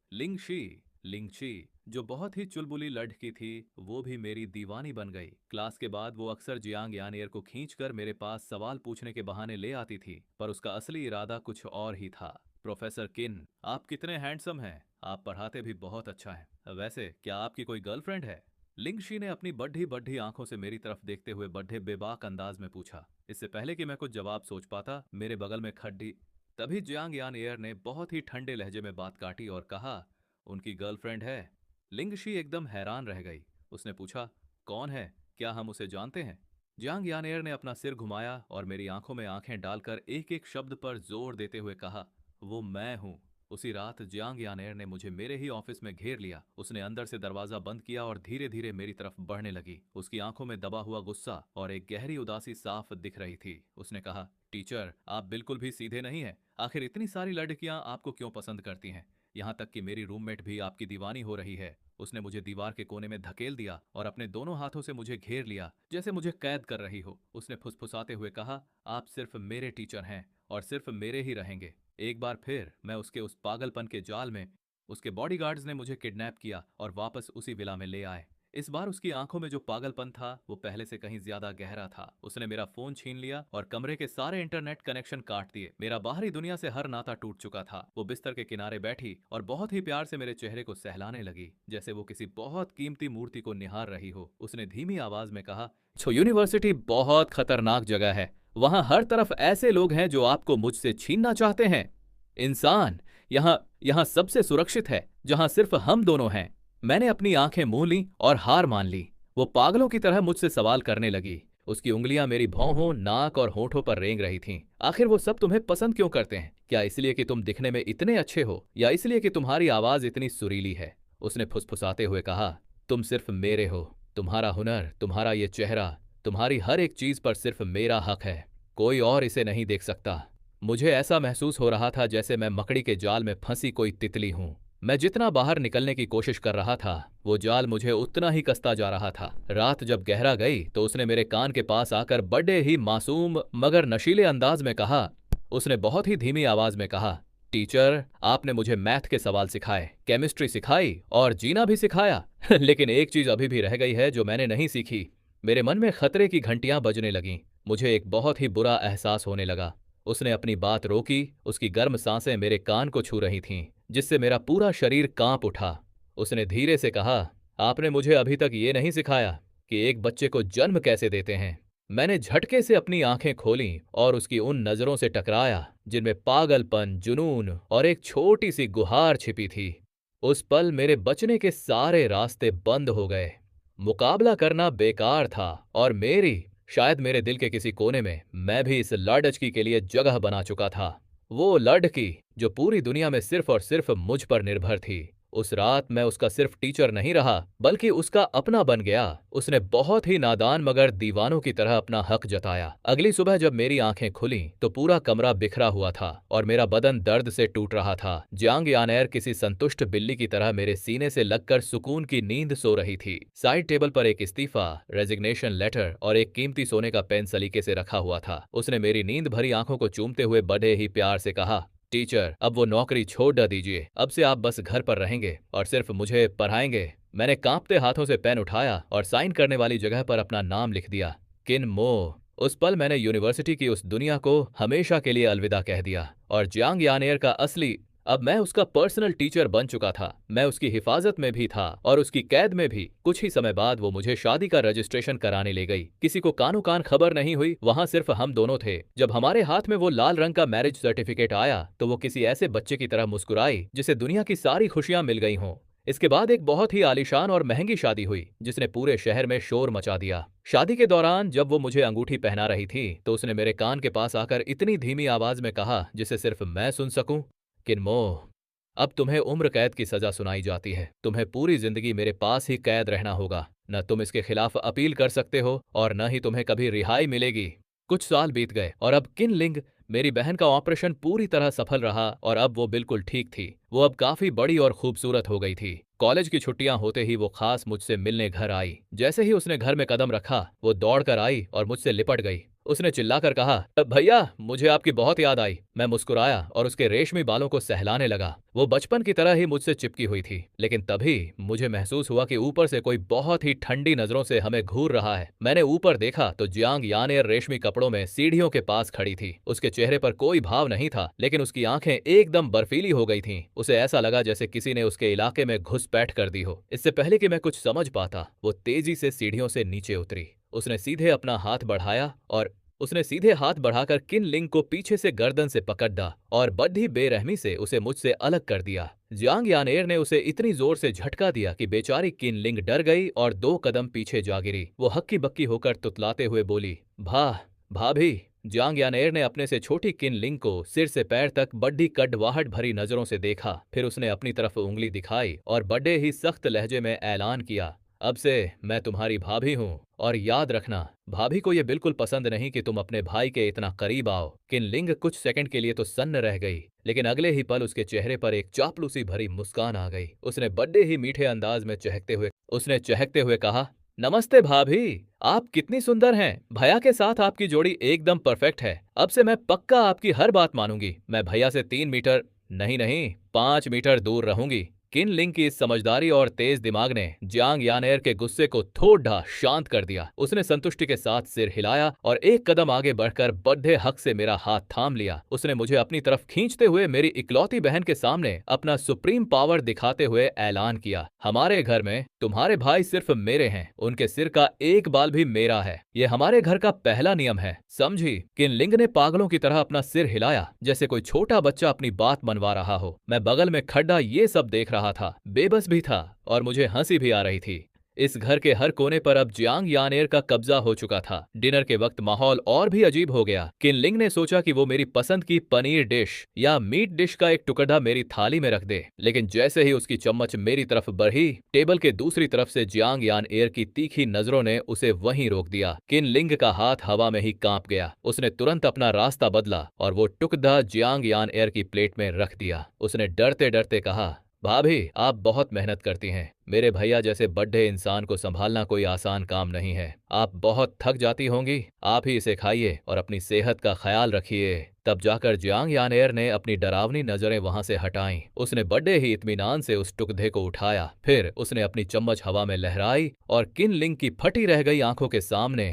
लिंगशी, जो बहुत ही चुलबुली लड़की थी, वो भी मेरी दीवानी बन गई। क्लास के बाद वो अक्सर जियांग यानियर को खींचकर मेरे पास सवाल पूछने के बहाने ले आती थी, पर उसका असली इरादा कुछ और ही था। प्रोफेसर किन, आप कितने हैंडसम हैं। आप पढ़ाते भी बहुत अच्छा है। वैसे क्या आपकी कोई गर्लफ्रेंड है? लिंगशी ने अपनी बढ़ी बढ़ी आंखों से मेरी तरफ देखते हुए बढ़े बेबाक अंदाज में पूछा। इससे पहले कि मैं कुछ जवाब सोच पाता, मेरे बगल में खड़ी तभी जियांग यान एयर ने बहुत ही ठंडे लहजे में बात काटी और कहा, उनकी गर्लफ्रेंड है। लिंगशी एकदम हैरान रह गई। उसने पूछा, कौन है? क्या हम उसे जानते हैं? जियांग यान एयर ने अपना सिर घुमाया और मेरी आंखों में आंखें डालकर एक एक शब्द पर जोर देते हुए कहा, वो मैं हूं। उसी रात जियांग यानेर ने मुझे मेरे ही ऑफिस में घेर लिया। उसने अंदर से दरवाजा बंद किया और धीरे धीरे मेरी तरफ बढ़ने लगी। उसकी आंखों में दबा हुआ गुस्सा और एक गहरी उदासी साफ दिख रही थी। उसने कहा, टीचर, आप बिल्कुल भी सीधे नहीं हैं। आखिर इतनी सारी लड़कियां आपको क्यों पसंद करती हैं? यहाँ तक कि मेरी रूममेट भी आपकी दीवानी हो रही है। उसने मुझे दीवार के कोने में धकेल दिया और अपने दोनों हाथों से मुझे घेर लिया, जैसे मुझे कैद कर रही हो। उसने फुसफुसाते हुए कहा, आप सिर्फ मेरे टीचर हैं और सिर्फ मेरे ही रहेंगे। एक बार फिर मैं उसके उस पागलपन के जाल में उसके बॉडीगार्ड्स ने मुझे किडनैप किया और वापस उसी विला में ले आए। इस बार उसकी आंखों में जो पागलपन था वो पहले से कहीं ज्यादा गहरा था। उसने मेरा फोन छीन लिया और कमरे के सारे इंटरनेट कनेक्शन काट दिए। मेरा बाहरी दुनिया से हर नाता टूट चुका था। वो बिस्तर के किनारे बैठी और बहुत ही प्यार से मेरे चेहरे को सहलाने लगी, जैसे वो किसी बहुत कीमती मूर्ति को निहार रही हो। उसने धीमी आवाज में कहा, यूनिवर्सिटी बहुत खतरनाक जगह है। वहां हर तरफ ऐसे लोग हैं जो आपको मुझसे छीनना चाहते हैं। इंसान यहाँ यहाँ सबसे सुरक्षित है जहां सिर्फ हम दोनों हैं। मैंने अपनी आंखें मूंद लीं और हार मान ली। वो पागलों की तरह मुझसे सवाल करने लगी। उसकी उंगलियां मेरी भौहों, नाक और होठों पर रेंग रही थीं। आखिर वो सब तुम्हें पसंद क्यों करते हैं? क्या इसलिए कि तुम दिखने में इतने अच्छे हो, या इसलिए कि तुम्हारी आवाज इतनी सुरीली है? उसने फुसफुसाते हुए कहा, तुम सिर्फ मेरे हो। तुम्हारा हुनर, तुम्हारा ये चेहरा, तुम्हारी हर एक चीज पर सिर्फ मेरा हक है। कोई और इसे नहीं देख सकता। मुझे ऐसा महसूस हो रहा था जैसे मैं मकड़ी के जाल में फंसी कोई तितली हूं। मैं जितना बाहर निकलने की कोशिश कर रहा था, वो जाल मुझे उतना ही कसता जा रहा था। रात जब गहरा गई तो उसने मेरे कान के पास आकर बड़े ही मासूम मगर नशीले अंदाज में कहा, उसने बहुत ही धीमी आवाज में कहा, टीचर, आपने मुझे मैथ के सवाल सिखाए, केमिस्ट्री सिखाई और जीना भी सिखाया, लेकिन एक चीज अभी भी रह गई है जो मैंने नहीं सीखी। मेरे मन में खतरे की घंटियां बजने लगीं। मुझे एक बहुत ही बुरा एहसास होने लगा। उसने अपनी बात रोकी। उसकी गर्म सांसें मेरे कान को छू रही थीं, जिससे मेरा पूरा शरीर कांप उठा। उसने धीरे से कहा, आपने मुझे अभी तक ये नहीं सिखाया कि एक बच्चे को जन्म कैसे देते हैं। मैंने झटके से अपनी आंखें खोलीं और उसकी उन नजरों से टकराया जिनमें पागलपन, जुनून और एक छोटी सी गुहार छिपी थी। उस पल मेरे बचने के सारे रास्ते बंद हो गए। मुकाबला करना बेकार था और शायद मेरे दिल के किसी कोने में मैं भी इस लड़की के लिए जगह बना चुका था। वो लड़की जो पूरी दुनिया में सिर्फ और सिर्फ मुझ पर निर्भर थी। उस रात मैं उसका सिर्फ टीचर नहीं रहा, बल्कि उसका अपना बन गया। उसने बहुत ही नादान मगर दीवानों की तरह अपना हक जताया। अगली सुबह जब मेरी आंखें खुलीं तो पूरा कमरा बिखरा हुआ था और मेरा बदन दर्द से टूट रहा था। जियांग यानेर किसी संतुष्ट बिल्ली की तरह मेरे सीने से लगकर सुकून की नींद सो रही थी। साइड टेबल पर एक इस्तीफा, रेजिग्नेशन लेटर और एक कीमती सोने का पेन सलीके से रखा हुआ था। उसने मेरी नींद भरी आंखों को चूमते हुए बड़े ही प्यार से कहा, टीचर, अब वो नौकरी छोड़ न दीजिए। अब से आप बस घर पर रहेंगे और सिर्फ मुझे पढ़ाएंगे। मैंने कांपते हाथों से पेन उठाया और साइन करने वाली जगह पर अपना नाम लिख दिया, किन मो। उस पल मैंने यूनिवर्सिटी की उस दुनिया को हमेशा के लिए अलविदा कह दिया और जियांग यानेर का असली अब मैं उसका पर्सनल टीचर बन चुका था। मैं उसकी हिफाजत में भी था और उसकी कैद में भी। कुछ ही समय बाद वो मुझे शादी का रजिस्ट्रेशन कराने ले गई। किसी को कानो कान खबर नहीं हुई, वहां सिर्फ हम दोनों थे। जब हमारे हाथ में वो लाल रंग का मैरिज सर्टिफिकेट आया तो वो किसी ऐसे बच्चे की तरह मुस्कुराई जिसे दुनिया की सारी खुशियां मिल गई हों। इसके बाद एक बहुत ही आलीशान और महंगी शादी हुई जिसने पूरे शहर में शोर मचा दिया। शादी के दौरान जब वो मुझे अंगूठी पहना रही थी तो उसने मेरे कान के पास आकर इतनी धीमी आवाज में कहा जिसे सिर्फ मैं सुन सकूं, किनमो, अब तुम्हें उम्र कैद की सजा सुनाई जाती है। तुम्हें पूरी जिंदगी मेरे पास ही कैद रहना होगा। न तुम इसके खिलाफ अपील कर सकते हो और न ही तुम्हें कभी रिहाई मिलेगी। कुछ साल बीत गए और अब किन लिंग, मेरी बहन का ऑपरेशन पूरी तरह सफल रहा और अब वो बिल्कुल ठीक थी। वो अब काफी बड़ी और खूबसूरत हो गई थी। कॉलेज की छुट्टियां होते ही वो खास मुझसे मिलने घर आई। जैसे ही उसने घर में कदम रखा वो दौड़कर आई और मुझसे लिपट गई। उसने चिल्लाकर कहा, भैया, मुझे आपकी बहुत याद आई। मैं मुस्कुराया और उसके रेशमी बालों को सहलाने लगा। वो बचपन की तरह ही मुझसे चिपकी हुई थी, लेकिन तभी मुझे महसूस हुआ कि ऊपर से कोई बहुत ही ठंडी नजरों से हमें घूर रहा है। मैंने ऊपर देखा तो जियांग यानेर रेशमी कपड़ों में सीढ़ियों के पास खड़ी थी। उसके चेहरे पर कोई भाव नहीं था, लेकिन उसकी आंखें एकदम बर्फीली हो गई थीं। उसे ऐसा लगा जैसे किसी ने उसके इलाके में घुसपैठ कर दी हो। इससे पहले कि मैं कुछ समझ पाता, वो तेजी से सीढ़ियों से नीचे उतरी। उसने सीधे हाथ बढ़ाकर किन लिंग को पीछे से गर्दन से पकड़ दा और बड़ी बेरहमी से उसे मुझसे अलग कर दिया। जियांग यानेर ने उसे इतनी जोर से झटका दिया कि बेचारी किन लिंग डर गई और 2 कदम पीछे जा गिरी। वो हक्की बक्की होकर तुतलाते हुए बोली, भाभी। जियांग यानेर ने अपने से छोटी किन लिंग को सिर से पैर तक बड़ी कड़वाहट भरी नजरों से देखा। फिर उसने अपनी तरफ उंगली दिखाई और बड़े ही सख्त लहजे में ऐलान किया, अब से मैं तुम्हारी भाभी हूँ और याद रखना, भाभी को यह बिल्कुल पसंद नहीं कि तुम अपने भाई के इतना करीब आओ। किन लिंग कुछ सेकंड के लिए तो सन्न रह गई, लेकिन अगले ही पल उसके चेहरे पर एक चापलूसी भरी मुस्कान आ गई। उसने बड़े ही मीठे अंदाज में चहकते हुए कहा, नमस्ते भाभी, आप कितनी सुंदर हैं। भैया के साथ आपकी जोड़ी एकदम परफेक्ट है। अब से मैं पक्का आपकी हर बात मानूंगी। मैं भैया से 3 मीटर नहीं 5 मीटर दूर रहूंगी। किन लिंग की इस समझदारी और तेज दिमाग ने जियांग यानेर के गुस्से को थोड़ा शांत कर दिया। उसने संतुष्टि के साथ सिर हिलाया और एक कदम आगे बढ़कर बड्ढे हक से मेरा हाथ थाम लिया। उसने मुझे अपनी तरफ खींचते हुए मेरी इकलौती बहन के सामने अपना सुप्रीम पावर दिखाते हुए ऐलान किया, हमारे घर में तुम्हारे भाई सिर्फ मेरे हैं, उनके सिर का एक बाल भी मेरा है। ये हमारे घर का पहला नियम है, समझी? किन लिंग ने पागलों की तरह अपना सिर हिलाया जैसे कोई छोटा बच्चा अपनी बात मनवा रहा हो। मैं बगल में खड़ा ये सब देख रहा था, बेबस भी था और मुझे हंसी भी आ रही थी। इस घर के हर कोने पर अब जियांग यानेर का कब्जा हो चुका था। डिनर के वक्त माहौल और भी अजीब हो गया। किन लिंग ने सोचा कि वो मेरी पसंद की पनीर डिश या मीट डिश का एक टुकड़ा मेरी थाली में रख दे, लेकिन जैसे ही उसकी चम्मच मेरी तरफ बढ़ी, टेबल के दूसरी तरफ से जियांग यानेर की तीखी नजरों ने उसे वहीं रोक दिया। किन लिंग का हाथ हवा में ही कांप गया। उसने तुरंत अपना रास्ता बदला और वो टुकड़ा जियांग यानेर की प्लेट में रख दिया। उसने डरते डरते कहा, भाभी, आप बहुत मेहनत करती हैं। मेरे भैया जैसे बड्ढे इंसान को संभालना कोई आसान काम नहीं है। आप बहुत थक जाती होंगी, आप ही इसे खाइए और अपनी सेहत का ख्याल रखिए। तब जाकर जियांग यानेर ने अपनी डरावनी नजरें वहां से हटाईं। उसने बड़े ही इत्मीनान से उस टुकड़े को उठाया। फिर उसने अपनी चम्मच हवा में लहराई और किन लिंग की फटी रह गई आंखों के सामने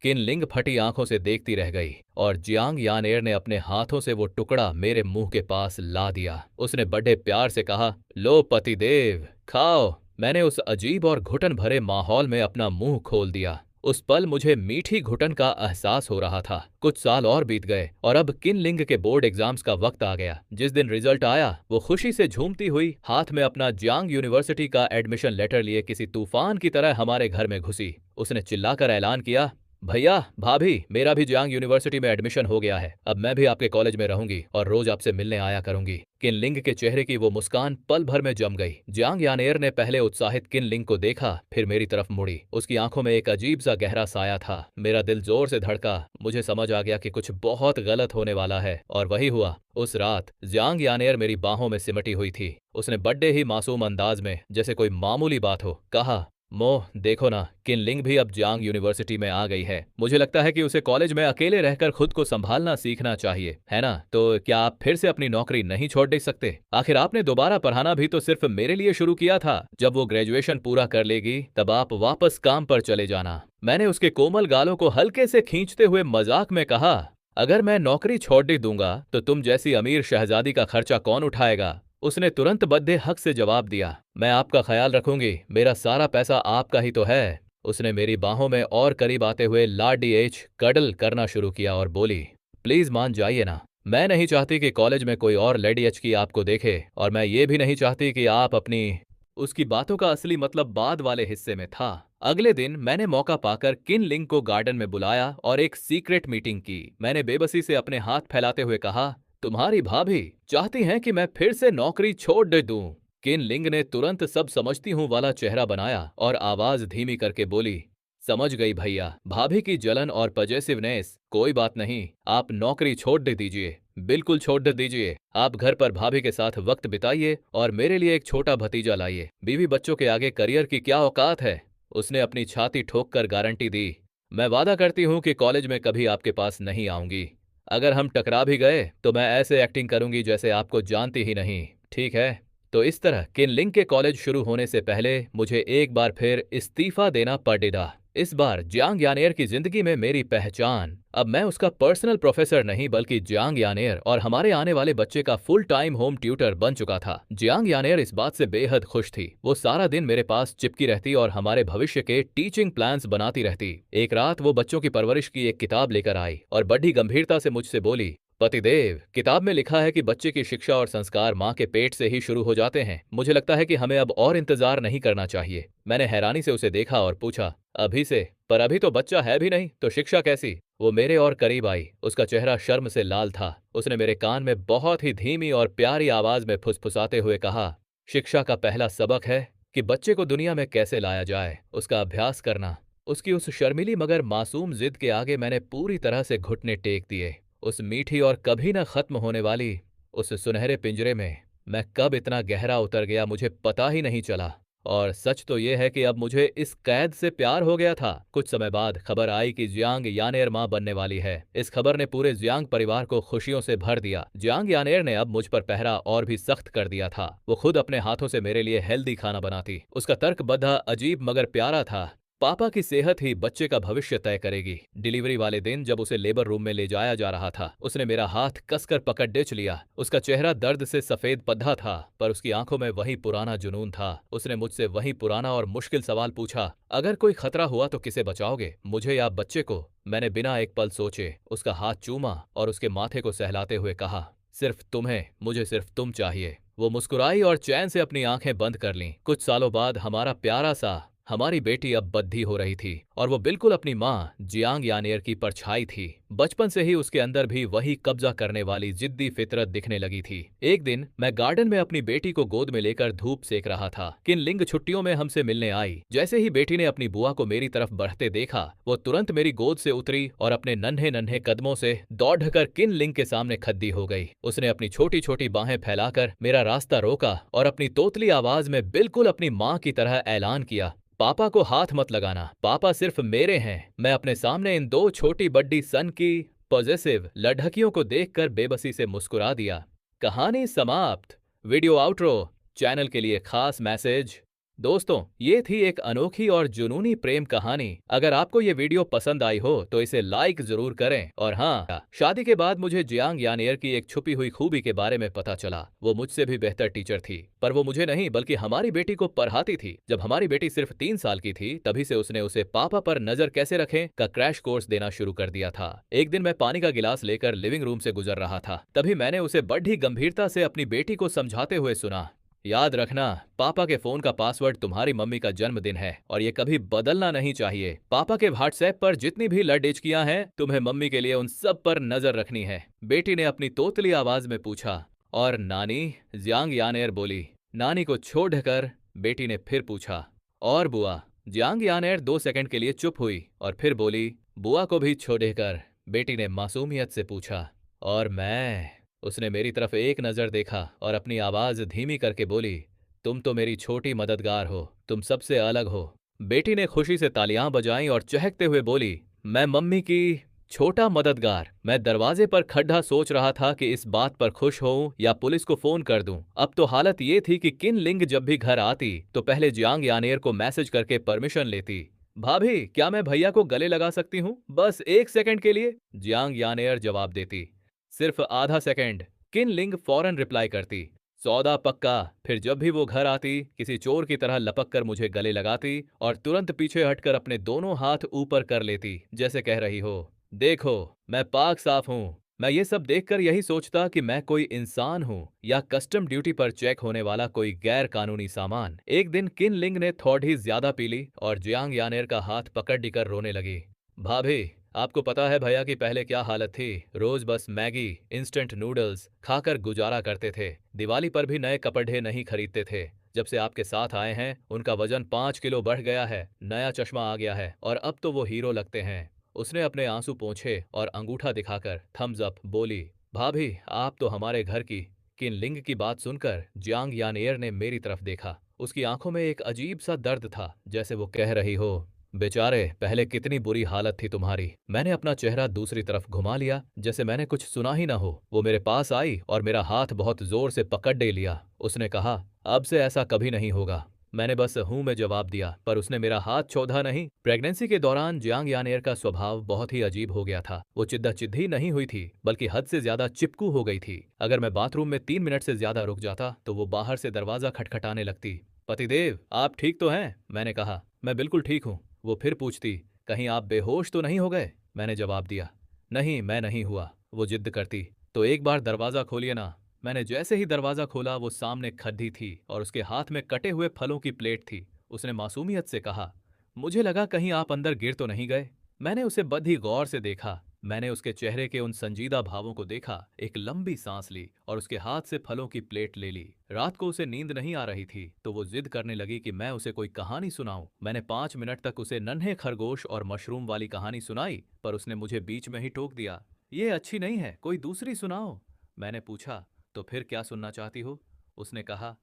किन लिंग फटी आंखों से देखती रह गई और जियांग यानेर ने अपने हाथों से वो टुकड़ा मेरे मुंह के पास ला दिया। उसने बड़े प्यार से कहा, लो पतिदेव, खाओ। मैंने उस अजीब और घुटन भरे माहौल में अपना मुंह खोल दिया। उस पल मुझे मीठी घुटन का एहसास हो रहा था। कुछ साल और बीत गए और अब किन लिंग के बोर्ड एग्जाम्स का वक्त आ गया। जिस दिन रिजल्ट आया, वो खुशी से झूमती हुई हाथ में अपना जियांग यूनिवर्सिटी का एडमिशन लेटर लिए किसी तूफान की तरह हमारे घर में घुसी। उसने चिल्लाकर ऐलान किया, भैया, भाभी, मेरा भी जियांग यूनिवर्सिटी में एडमिशन हो गया है। अब मैं भी आपके कॉलेज में रहूंगी और रोज आपसे मिलने आया करूंगी। किन लिंग के चेहरे की वो मुस्कान पल भर में जम गई। जियांग यानेर ने पहले उत्साहित किन लिंग को देखा, फिर मेरी तरफ मुड़ी। उसकी आंखों में एक अजीब सा गहरा साया था। मेरा दिल जोर से धड़का। मुझे समझ आ गया कि कुछ बहुत गलत होने वाला है और वही हुआ। उस रात जियांग यानेर मेरी बाहों में सिमटी हुई थी। उसने बड़े ही मासूम अंदाज में, जैसे कोई मामूली बात हो, कहा, मोह, देखो ना, किन लिंग भी अब जियांग यूनिवर्सिटी में आ गई है। मुझे लगता है कि उसे कॉलेज में अकेले रहकर खुद को संभालना सीखना चाहिए, है ना? तो क्या आप फिर से अपनी नौकरी नहीं छोड़ दे सकते? आखिर आपने दोबारा पढ़ाना भी तो सिर्फ मेरे लिए शुरू किया था। जब वो ग्रेजुएशन पूरा कर लेगी तब आप वापस काम पर चले जाना। मैंने उसके कोमल गालों को हल्के से खींचते हुए मजाक में कहा, अगर मैं नौकरी छोड़ दे दूंगा तो तुम जैसी अमीर शहजादी का खर्चा कौन उठाएगा? उसने तुरंत बद्दे हक से जवाब दिया, मैं आपका ख्याल रखूंगी, मेरा सारा पैसा आपका ही तो है। उसने मेरी बाहों में और करीब आते हुए लाडी कडल करना शुरू किया और बोली, प्लीज मान जाइए ना, मैं नहीं चाहती कि कॉलेज में कोई और लेडी की आपको देखे और मैं ये भी नहीं चाहती कि आप अपनी। उसकी बातों का असली मतलब बाद वाले हिस्से में था। अगले दिन मैंने मौका पाकर किन लिंग को गार्डन में बुलाया और एक सीक्रेट मीटिंग की। मैंने बेबसी से अपने हाथ फैलाते हुए कहा, तुम्हारी भाभी चाहती हैं कि मैं फिर से नौकरी छोड़ दे दूं। किन लिंग ने तुरंत सब समझती हूँ वाला चेहरा बनाया और आवाज धीमी करके बोली, समझ गई भैया, भाभी की जलन और पजेसिवनेस, कोई बात नहीं, आप नौकरी छोड़ दे दीजिए, बिल्कुल छोड़ दे दीजिए। आप घर पर भाभी के साथ वक्त बिताइए और मेरे लिए एक छोटा भतीजा लाइए। बीवी बच्चों के आगे करियर की क्या औकात है? उसने अपनी छाती ठोक कर गारंटी दी, मैं वादा करती हूँ कि कॉलेज में कभी आपके पास नहीं आऊंगी। अगर हम टकरा भी गए तो मैं ऐसे एक्टिंग करूंगी जैसे आपको जानती ही नहीं, ठीक है? तो इस तरह किन लिंग के कॉलेज शुरू होने से पहले मुझे एक बार फिर इस्तीफा देना पड़ेगा। इस बार जियांग यानेर की जिंदगी में मेरी पहचान, अब मैं उसका पर्सनल प्रोफेसर नहीं बल्कि जियांग यानेर और हमारे आने वाले बच्चे का फुल टाइम होम ट्यूटर बन चुका था। जियांग यानेर इस बात से बेहद खुश थी। वो सारा दिन मेरे पास चिपकी रहती और हमारे भविष्य के टीचिंग प्लान्स बनाती रहती। एक रात वो बच्चों की परवरिश की एक किताब लेकर आई और बड़ी गंभीरता से मुझसे बोली, पतिदेव, किताब में लिखा है कि बच्चे की शिक्षा और संस्कार माँ के पेट से ही शुरू हो जाते हैं। मुझे लगता है कि हमें अब और इंतजार नहीं करना चाहिए। मैंने हैरानी से उसे देखा और पूछा, अभी से? पर अभी तो बच्चा है भी नहीं, तो शिक्षा कैसी? वो मेरे और करीब आई। उसका चेहरा शर्म से लाल था। उसने मेरे कान में बहुत ही धीमी और प्यारी आवाज में फुसफुसाते हुए कहा, शिक्षा का पहला सबक है कि बच्चे को दुनिया में कैसे लाया जाए, उसका अभ्यास करना। उसकी उस शर्मीली मगर मासूम जिद के आगे मैंने पूरी तरह से घुटने टेक दिए। उस मीठी और कभी न खत्म होने वाली उस सुनहरे पिंजरे में मैं कब इतना गहरा उतर गया मुझे पता ही नहीं चला। और सच तो ये है कि अब मुझे इस कैद से प्यार हो गया था। कुछ समय बाद खबर आई कि जियांग यानेर मां बनने वाली है। इस खबर ने पूरे जियांग परिवार को खुशियों से भर दिया। जियांग यानेर ने अब मुझ पर पहरा और भी सख्त कर दिया था। वो खुद अपने हाथों से मेरे लिए हेल्दी खाना बनाती। उसका तर्कबद्ध, अजीब मगर प्यारा था। पापा की सेहत ही बच्चे का भविष्य तय करेगी। डिलीवरी वाले दिन जब उसे लेबर रूम में ले जाया जा रहा था, उसने मेरा हाथ कसकर पकड़ डिच लिया। उसका चेहरा दर्द से सफेद पद्धा था, पर उसकी आंखों में वही पुराना जुनून था। उसने मुझसे वही पुराना और मुश्किल सवाल पूछा, अगर कोई खतरा हुआ तो किसे बचाओगे, मुझे या बच्चे को? मैंने बिना एक पल सोचे उसका हाथ चूमा और उसके माथे को सहलाते हुए कहा, सिर्फ तुम्हें, मुझे सिर्फ तुम चाहिए। वो मुस्कुराई और चैन से अपनी आंखें बंद कर लीं। कुछ सालों बाद हमारा प्यारा सा, हमारी बेटी अब बद्धी हो रही थी और वो बिल्कुल अपनी मां जियांग यानेर की परछाई थी। बचपन से ही उसके अंदर भी वही कब्जा करने वाली जिद्दी फितरत दिखने लगी थी। एक दिन मैं गार्डन में अपनी बेटी को गोद में लेकर धूप सेक रहा था। किन लिंग छुट्टियों में हमसे मिलने आई। जैसे ही बेटी ने अपनी बुआ को मेरी तरफ बढ़ते देखा, वो तुरंत मेरी गोद से उतरी और अपने नन्हे नन्हे कदमों से दौड़कर किन लिंग के सामने खद्दी हो गई। उसने अपनी छोटी छोटी बाहें फैलाकर मेरा रास्ता रोका और अपनी तोतली आवाज में बिल्कुल अपनी मां की तरह ऐलान किया, पापा को हाथ मत लगाना, पापा सिर्फ मेरे हैं। मैं अपने सामने इन दो छोटी बड्डी सन की पॉजेसिव लड़कियों को देखकर बेबसी से मुस्कुरा दिया। कहानी समाप्त। Video outro. चैनल के लिए खास मैसेज। दोस्तों, ये थी एक अनोखी और जुनूनी प्रेम कहानी। अगर आपको ये वीडियो पसंद आई हो तो इसे लाइक जरूर करें। और हाँ, शादी के बाद मुझे जियांग यानेर की एक छुपी हुई खूबी के बारे में पता चला। वो मुझसे भी बेहतर टीचर थी, पर वो मुझे नहीं बल्कि हमारी बेटी को पढ़ाती थी। जब हमारी बेटी सिर्फ 3 साल की थी, तभी से उसने उसे पापा पर नजर कैसे रखें का क्रैश कोर्स देना शुरू कर दिया था। एक दिन मैं पानी का गिलास लेकर लिविंग रूम से गुजर रहा था, तभी मैंने उसे बड़ी गंभीरता से अपनी बेटी को समझाते हुए सुना, याद रखना, पापा के फोन का पासवर्ड तुम्हारी मम्मी का जन्मदिन है और ये कभी बदलना नहीं चाहिए। पापा के व्हाट्सएप पर जितनी भी लड़ेचकियां हैं, तुम्हें मम्मी के लिए उन सब पर नजर रखनी है। बेटी ने अपनी तोतली आवाज में पूछा, और नानी? जियांग यानेर बोली। नानी को छोड़कर बेटी ने फिर पूछा, और बुआ? जियांग यानेर 2 सेकंड के लिए चुप हुई और फिर बोली, बुआ को भी छोड़कर। बेटी ने मासूमियत से पूछा, और मैं? उसने मेरी तरफ एक नजर देखा और अपनी आवाज धीमी करके बोली, तुम तो मेरी छोटी मददगार हो, तुम सबसे अलग हो। बेटी ने खुशी से तालियां बजाईं और चहकते हुए बोली, मैं मम्मी की छोटा मददगार। मैं दरवाजे पर खड्डा सोच रहा था कि इस बात पर खुश होऊं या पुलिस को फोन कर दूं। अब तो हालत ये थी कि किन लिंग जब भी घर आती तो पहले जियांग यानेर को मैसेज करके परमिशन लेती। भाभी, क्या मैं भैया को गले लगा सकती हूँ, बस 1 सेकंड के लिए? जियांग यानेर जवाब देती, सिर्फ आधा सेकंड। किन लिंग फौरन रिप्लाई करती, सौदा पक्का। फिर जब भी वो घर आती, किसी चोर की तरह लपक कर मुझे गले लगाती और तुरंत पीछे हटकर अपने दोनों हाथ ऊपर कर लेती, जैसे कह रही हो, देखो मैं पाक साफ हूं। मैं ये सब देखकर यही सोचता कि मैं कोई इंसान हूं या कस्टम ड्यूटी पर चेक होने वाला कोई गैर कानूनी सामान। एक दिन किन लिंग ने थोड़ी ज्यादा पी ली और जियांग यानेर का हाथ पकड़ कर रोने लगी। भाभी, आपको पता है भैया की पहले क्या हालत थी? रोज बस मैगी, इंस्टेंट नूडल्स खाकर गुजारा करते थे। दिवाली पर भी नए कपड़े नहीं खरीदते थे। जब से आपके साथ आए हैं, उनका वजन 5 किलो बढ़ गया है, नया चश्मा आ गया है और अब तो वो हीरो लगते हैं। उसने अपने आंसू पोंछे और अंगूठा दिखाकर थम्स अप बोली, भाभी आप तो हमारे घर की। किन लिंग की बात सुनकर जियांग यानेर ने मेरी तरफ देखा। उसकी आंखों में एक अजीब सा दर्द था, जैसे वो कह रही हो, बेचारे, पहले कितनी बुरी हालत थी तुम्हारी। मैंने अपना चेहरा दूसरी तरफ घुमा लिया, जैसे मैंने कुछ सुना ही ना हो। वो मेरे पास आई और मेरा हाथ बहुत जोर से पकड़ दे लिया। उसने कहा, अब से ऐसा कभी नहीं होगा। मैंने बस हूं में जवाब दिया, पर उसने मेरा हाथ छोड़ा नहीं। प्रेगनेंसी के दौरान जियांग यानेर का स्वभाव बहुत ही अजीब हो गया था। वो चिद्दा चिद्धी नहीं हुई थी, बल्कि हद से ज्यादा चिपकू हो गई थी। अगर मैं बाथरूम में 3 मिनट से ज्यादा रुक जाता तो वो बाहर से दरवाजा खटखटाने लगती। पतिदेव, आप ठीक तो हैं? मैंने कहा, मैं बिल्कुल ठीक हूँ। वो फिर पूछती, कहीं आप बेहोश तो नहीं हो गए? मैंने जवाब दिया, नहीं, मैं नहीं हुआ। वो जिद्द करती, तो एक बार दरवाजा खोलिए ना। मैंने जैसे ही दरवाजा खोला, वो सामने खड्डी थी और उसके हाथ में कटे हुए फलों की प्लेट थी। उसने मासूमियत से कहा, मुझे लगा कहीं आप अंदर गिर तो नहीं गए। मैंने उसे बड़ी गौर से देखा। मैंने उसके चेहरे के उन संजीदा भावों को देखा। एक लंबी सांस ली और उसके हाथ से फलों की प्लेट ले ली। रात को उसे नींद नहीं आ रही थी, तो वो जिद करने लगी कि मैं उसे कोई कहानी सुनाऊं। मैंने 5 मिनट तक उसे नन्हे खरगोश और मशरूम वाली कहानी सुनाई, पर उसने मुझे बीच में ही टोक दिया, ये अच्छी नहीं है, कोई दूसरी सुनाओ। मैंने पूछा, तो फिर क्या सुनना चाहती हो? उसने कहा,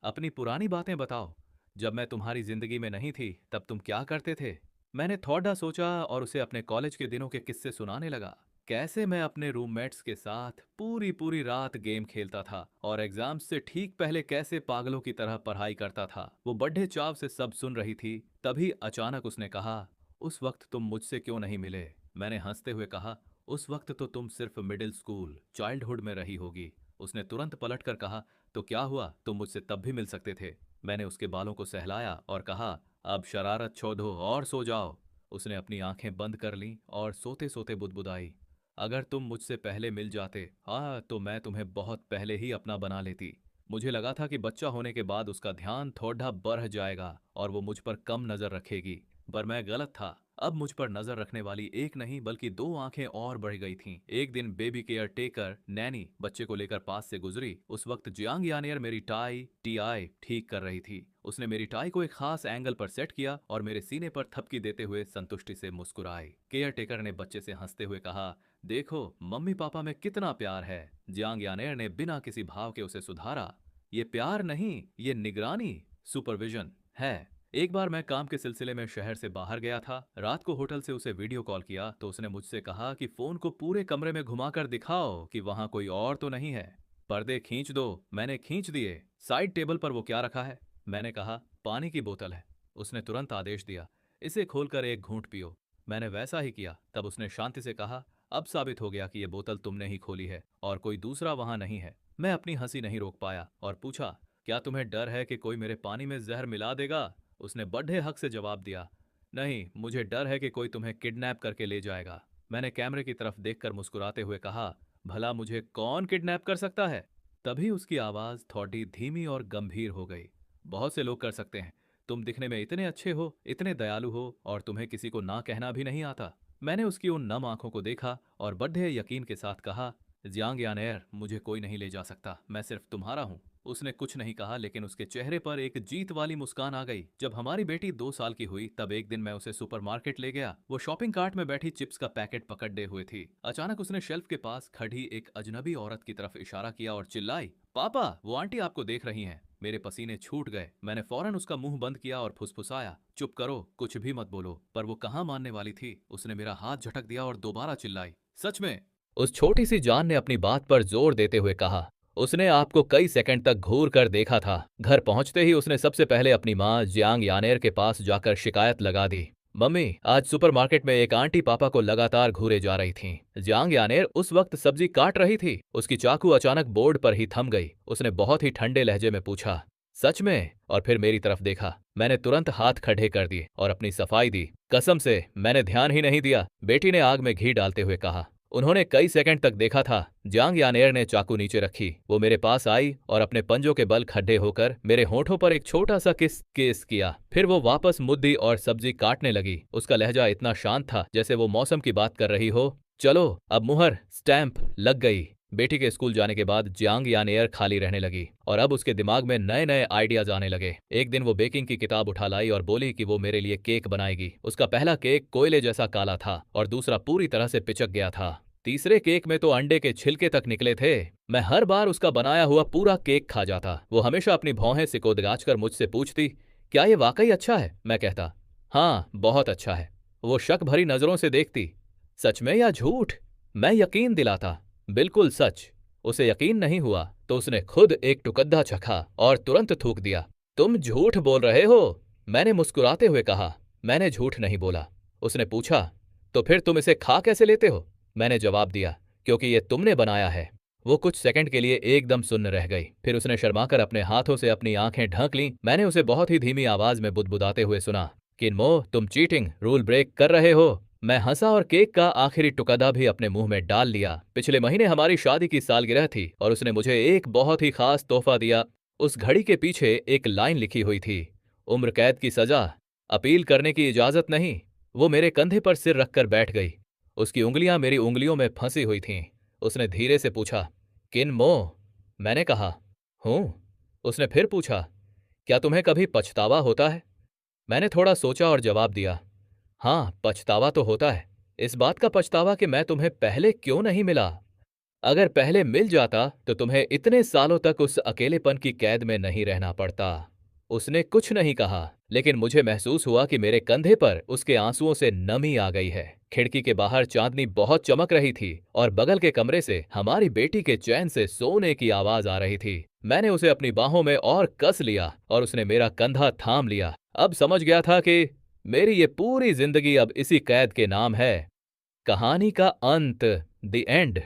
अपनी पुरानी बातें बताओ। जब मैं तुम्हारी जिंदगी में नहीं थी तब तुम क्या करते थे? मैंने थोड़ा सोचा और उसे अपने कॉलेज के दिनों के किस्से सुनाने लगा। कैसे मैं अपने रूममेट्स के साथ पूरी पूरी रात गेम खेलता था और एग्जाम से ठीक पहले कैसे पागलों की तरह पढ़ाई करता था। वो बड़े चाव से सब सुन रही थी। तभी अचानक उसने कहा, उस वक्त तुम मुझसे क्यों नहीं मिले? मैंने हंसते हुए कहा, उस वक्त तो तुम सिर्फ मिडिल स्कूल चाइल्डहुड में रही होगी। उसने तुरंत पलटकर कहा, तो क्या हुआ, तुम मुझसे तब भी मिल सकते थे। मैंने उसके बालों को सहलाया और कहा, अब शरारत छोड़ दो और सो जाओ। उसने अपनी आंखें बंद कर लीं और सोते सोते बुदबुदाई, अगर तुम मुझसे पहले मिल जाते, हाँ, तो मैं तुम्हें बहुत पहले ही अपना बना लेती। मुझे लगा था कि बच्चा होने के बाद उसका ध्यान थोड़ा बढ़ जाएगा और वो मुझ पर कम नजर रखेगी, पर मैं गलत था। अब मुझ पर नजर रखने वाली एक नहीं बल्कि दो आंखें और बढ़ गई थीं। एक दिन बेबी केयर टेकर नैनी बच्चे को लेकर पास से गुजरी। उस वक्त जियांग यानियर मेरी टाई टीआई ठीक कर रही थी। उसने मेरी टाई को एक खास एंगल पर सेट किया और मेरे सीने पर थपकी देते हुए संतुष्टि से मुस्कुराई। केयर टेकर ने बच्चे से हंसते हुए कहा, देखो मम्मी पापा में कितना प्यार है। जियांग यानेर ने बिना किसी भाव के उसे सुधारा, ये प्यार नहीं, ये निगरानी, सुपरविजन है। एक बार मैं काम के सिलसिले में शहर से बाहर गया था। रात को होटल से उसे वीडियो कॉल किया तो उसने मुझसे कहा कि फोन को पूरे कमरे में घुमाकर दिखाओ कि वहां कोई और तो नहीं है। पर्दे खींच दो। मैंने खींच दिए। साइड टेबल पर वो क्या रखा है? मैंने कहा, पानी की बोतल है। उसने तुरंत आदेश दिया, इसे खोलकर एक घूंट पियो। मैंने वैसा ही किया। तब उसने शांति से कहा, अब साबित हो गया कि ये बोतल तुमने ही खोली है और कोई दूसरा वहां नहीं है। मैं अपनी हंसी नहीं रोक पाया और पूछा, क्या तुम्हें डर है कि कोई मेरे पानी में जहर मिला देगा? उसने बड़े हक से जवाब दिया, नहीं, मुझे डर है कि कोई तुम्हें किडनैप करके ले जाएगा। मैंने कैमरे की तरफ देखकर मुस्कुराते हुए कहा, भला मुझे कौन किडनैप कर सकता है? तभी उसकी आवाज थोड़ी धीमी और गंभीर हो गई, बहुत से लोग कर सकते हैं। तुम दिखने में इतने अच्छे हो, इतने दयालु हो और तुम्हें किसी को ना कहना भी नहीं आता। मैंने उसकी उन नम आंखों को देखा और बड़े यकीन के साथ कहा, जियांग यानेर, मुझे कोई नहीं ले जा सकता, मैं सिर्फ तुम्हारा हूं। उसने कुछ नहीं कहा लेकिन उसके चेहरे पर एक जीत वाली मुस्कान आ गई। जब हमारी बेटी 2 साल की हुई तब एक दिन मैं उसे सुपरमार्केट ले गया। वो शॉपिंग कार्ट में बैठी चिप्स का पैकेट पकड़े हुए थी। अचानक उसने शेल्फ के पास खड़ी एक अजनबी औरत की तरफ इशारा किया और चिल्लाई, पापा, वो आंटी आपको देख रही हैं। मेरे पसीने छूट गए। मैंने फौरन उसका मुंह बंद किया और फुसफुसाया, चुप करो, कुछ भी मत बोलो। पर वो कहाँ मानने वाली थी। उसने मेरा हाथ झटक दिया और दोबारा चिल्लाई, सच में? उस छोटी सी जान ने अपनी बात पर जोर देते हुए कहा, उसने आपको कई सेकंड तक घूर कर देखा था। घर पहुंचते ही उसने सबसे पहले अपनी माँ जियांग यानेर के पास जाकर शिकायत लगा दी, मम्मी, आज सुपरमार्केट में एक आंटी पापा को लगातार घूरे जा रही थीं। जियांग यानेर उस वक्त सब्जी काट रही थी। उसकी चाकू अचानक बोर्ड पर ही थम गई। उसने बहुत ही ठंडे लहजे में पूछा, सच में? और फिर मेरी तरफ देखा। मैंने तुरंत हाथ खड़े कर दिए और अपनी सफाई दी, कसम से मैंने ध्यान ही नहीं दिया। बेटी ने आग में घी डालते हुए कहा। उन्होंने कई सेकंड तक देखा था। जियांग यानेर ने चाकू नीचे रखी। वो मेरे पास आई और अपने पंजों के बल खड्डे होकर मेरे होठों पर एक छोटा सा किस किस किया। फिर वो वापस मुद्दी और सब्जी काटने लगी। उसका लहजा इतना शांत था जैसे वो मौसम की बात कर रही हो। चलो, अब मुहर स्टैंप लग गई। बेटी के स्कूल जाने के बाद जियांग यानेर खाली रहने लगी और अब उसके दिमाग में नए नए आइडियाज आने लगे। एक दिन वो बेकिंग की किताब उठा लाई और बोली कि वो मेरे लिए केक बनाएगी। उसका पहला केक कोयले जैसा काला था और दूसरा पूरी तरह से पिचक गया था। तीसरे केक में तो अंडे के छिलके तक निकले थे। मैं हर बार उसका बनाया हुआ पूरा केक खा जाता। वो हमेशा अपनी भौहें सिकोदगाच कर मुझसे पूछती, क्या ये वाकई अच्छा है? मैं कहता, हाँ, बहुत अच्छा है। वो शक भरी नजरों से देखती, सच में या झूठ? मैं यकीन दिलाता, बिल्कुल सच। उसे यकीन नहीं हुआ तो उसने खुद एक टुकद्दा चखा और तुरंत थूक दिया। तुम झूठ बोल रहे हो? मैंने मुस्कुराते हुए कहा, मैंने झूठ नहीं बोला। उसने पूछा, तो फिर तुम इसे खा कैसे लेते हो? मैंने जवाब दिया, क्योंकि ये तुमने बनाया है। वो कुछ सेकंड के लिए एकदम सुन्न रह गई। फिर उसने शर्माकर अपने हाथों से अपनी आंखें ढक लीं। मैंने उसे बहुत ही धीमी आवाज में बुदबुदाते हुए सुना, किन्मो, तुम चीटिंग, रूल ब्रेक कर रहे हो। मैं हंसा और केक का आखिरी टुकड़ा भी अपने मुंह में डाल लिया। पिछले महीने हमारी शादी की सालगिरह थी और उसने मुझे एक बहुत ही खास तोहफा दिया। उस घड़ी के पीछे एक लाइन लिखी हुई थी, उम्र कैद की सजा, अपील करने की इजाजत नहीं। वो मेरे कंधे पर सिर रखकर बैठ गई। उसकी उंगलियां मेरी उंगलियों में फंसी हुई थीं। उसने धीरे से पूछा, किन्मो? मैंने कहा, हूं। उसने फिर पूछा, क्या तुम्हें कभी पछतावा होता है? मैंने थोड़ा सोचा और जवाब दिया, हाँ, पछतावा तो होता है। इस बात का पछतावा कि मैं तुम्हें पहले क्यों नहीं मिला। अगर पहले मिल जाता तो तुम्हें इतने सालों तक उस अकेलेपन की कैद में नहीं रहना पड़ता। उसने कुछ नहीं कहा, लेकिन मुझे महसूस हुआ कि मेरे कंधे पर उसके आंसुओं से नमी आ गई है। खिड़की के बाहर चांदनी बहुत चमक रही थी और बगल के कमरे से हमारी बेटी के चैन से सोने की आवाज आ रही थी। मैंने उसे अपनी बाहों में और कस लिया और उसने मेरा कंधा थाम लिया। अब समझ गया था कि मेरी ये पूरी जिंदगी अब इसी कैद के नाम है। कहानी का अंत, द एंड।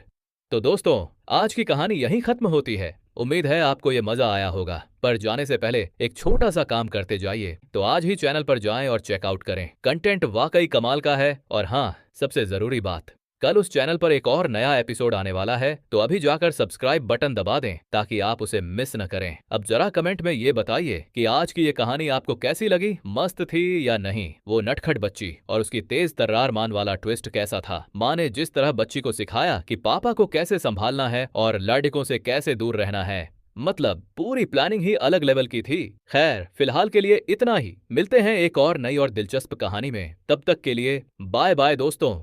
तो दोस्तों, आज की कहानी यहीं खत्म होती है। उम्मीद है आपको ये मजा आया होगा, पर जाने से पहले एक छोटा सा काम करते जाइए। तो आज ही चैनल पर जाएं और चेकआउट करें। कंटेंट वाकई कमाल का है। और हाँ, सबसे जरूरी बात, कल उस चैनल पर एक और नया एपिसोड आने वाला है, तो अभी जाकर सब्सक्राइब बटन दबा दें ताकि आप उसे मिस न करें। अब जरा कमेंट में ये बताइए कि आज की ये कहानी आपको कैसी लगी, मस्त थी या नहीं। वो नटखट बच्ची और उसकी तेज तर्रार मान वाला ट्विस्ट कैसा था। माँ ने जिस तरह बच्ची को सिखाया कि पापा को कैसे संभालना है और लड़कों से कैसे दूर रहना है, मतलब पूरी प्लानिंग ही अलग लेवल की थी। खैर, फिलहाल के लिए इतना ही। मिलते हैं एक और नई और दिलचस्प कहानी में। तब तक के लिए बाय बाय दोस्तों।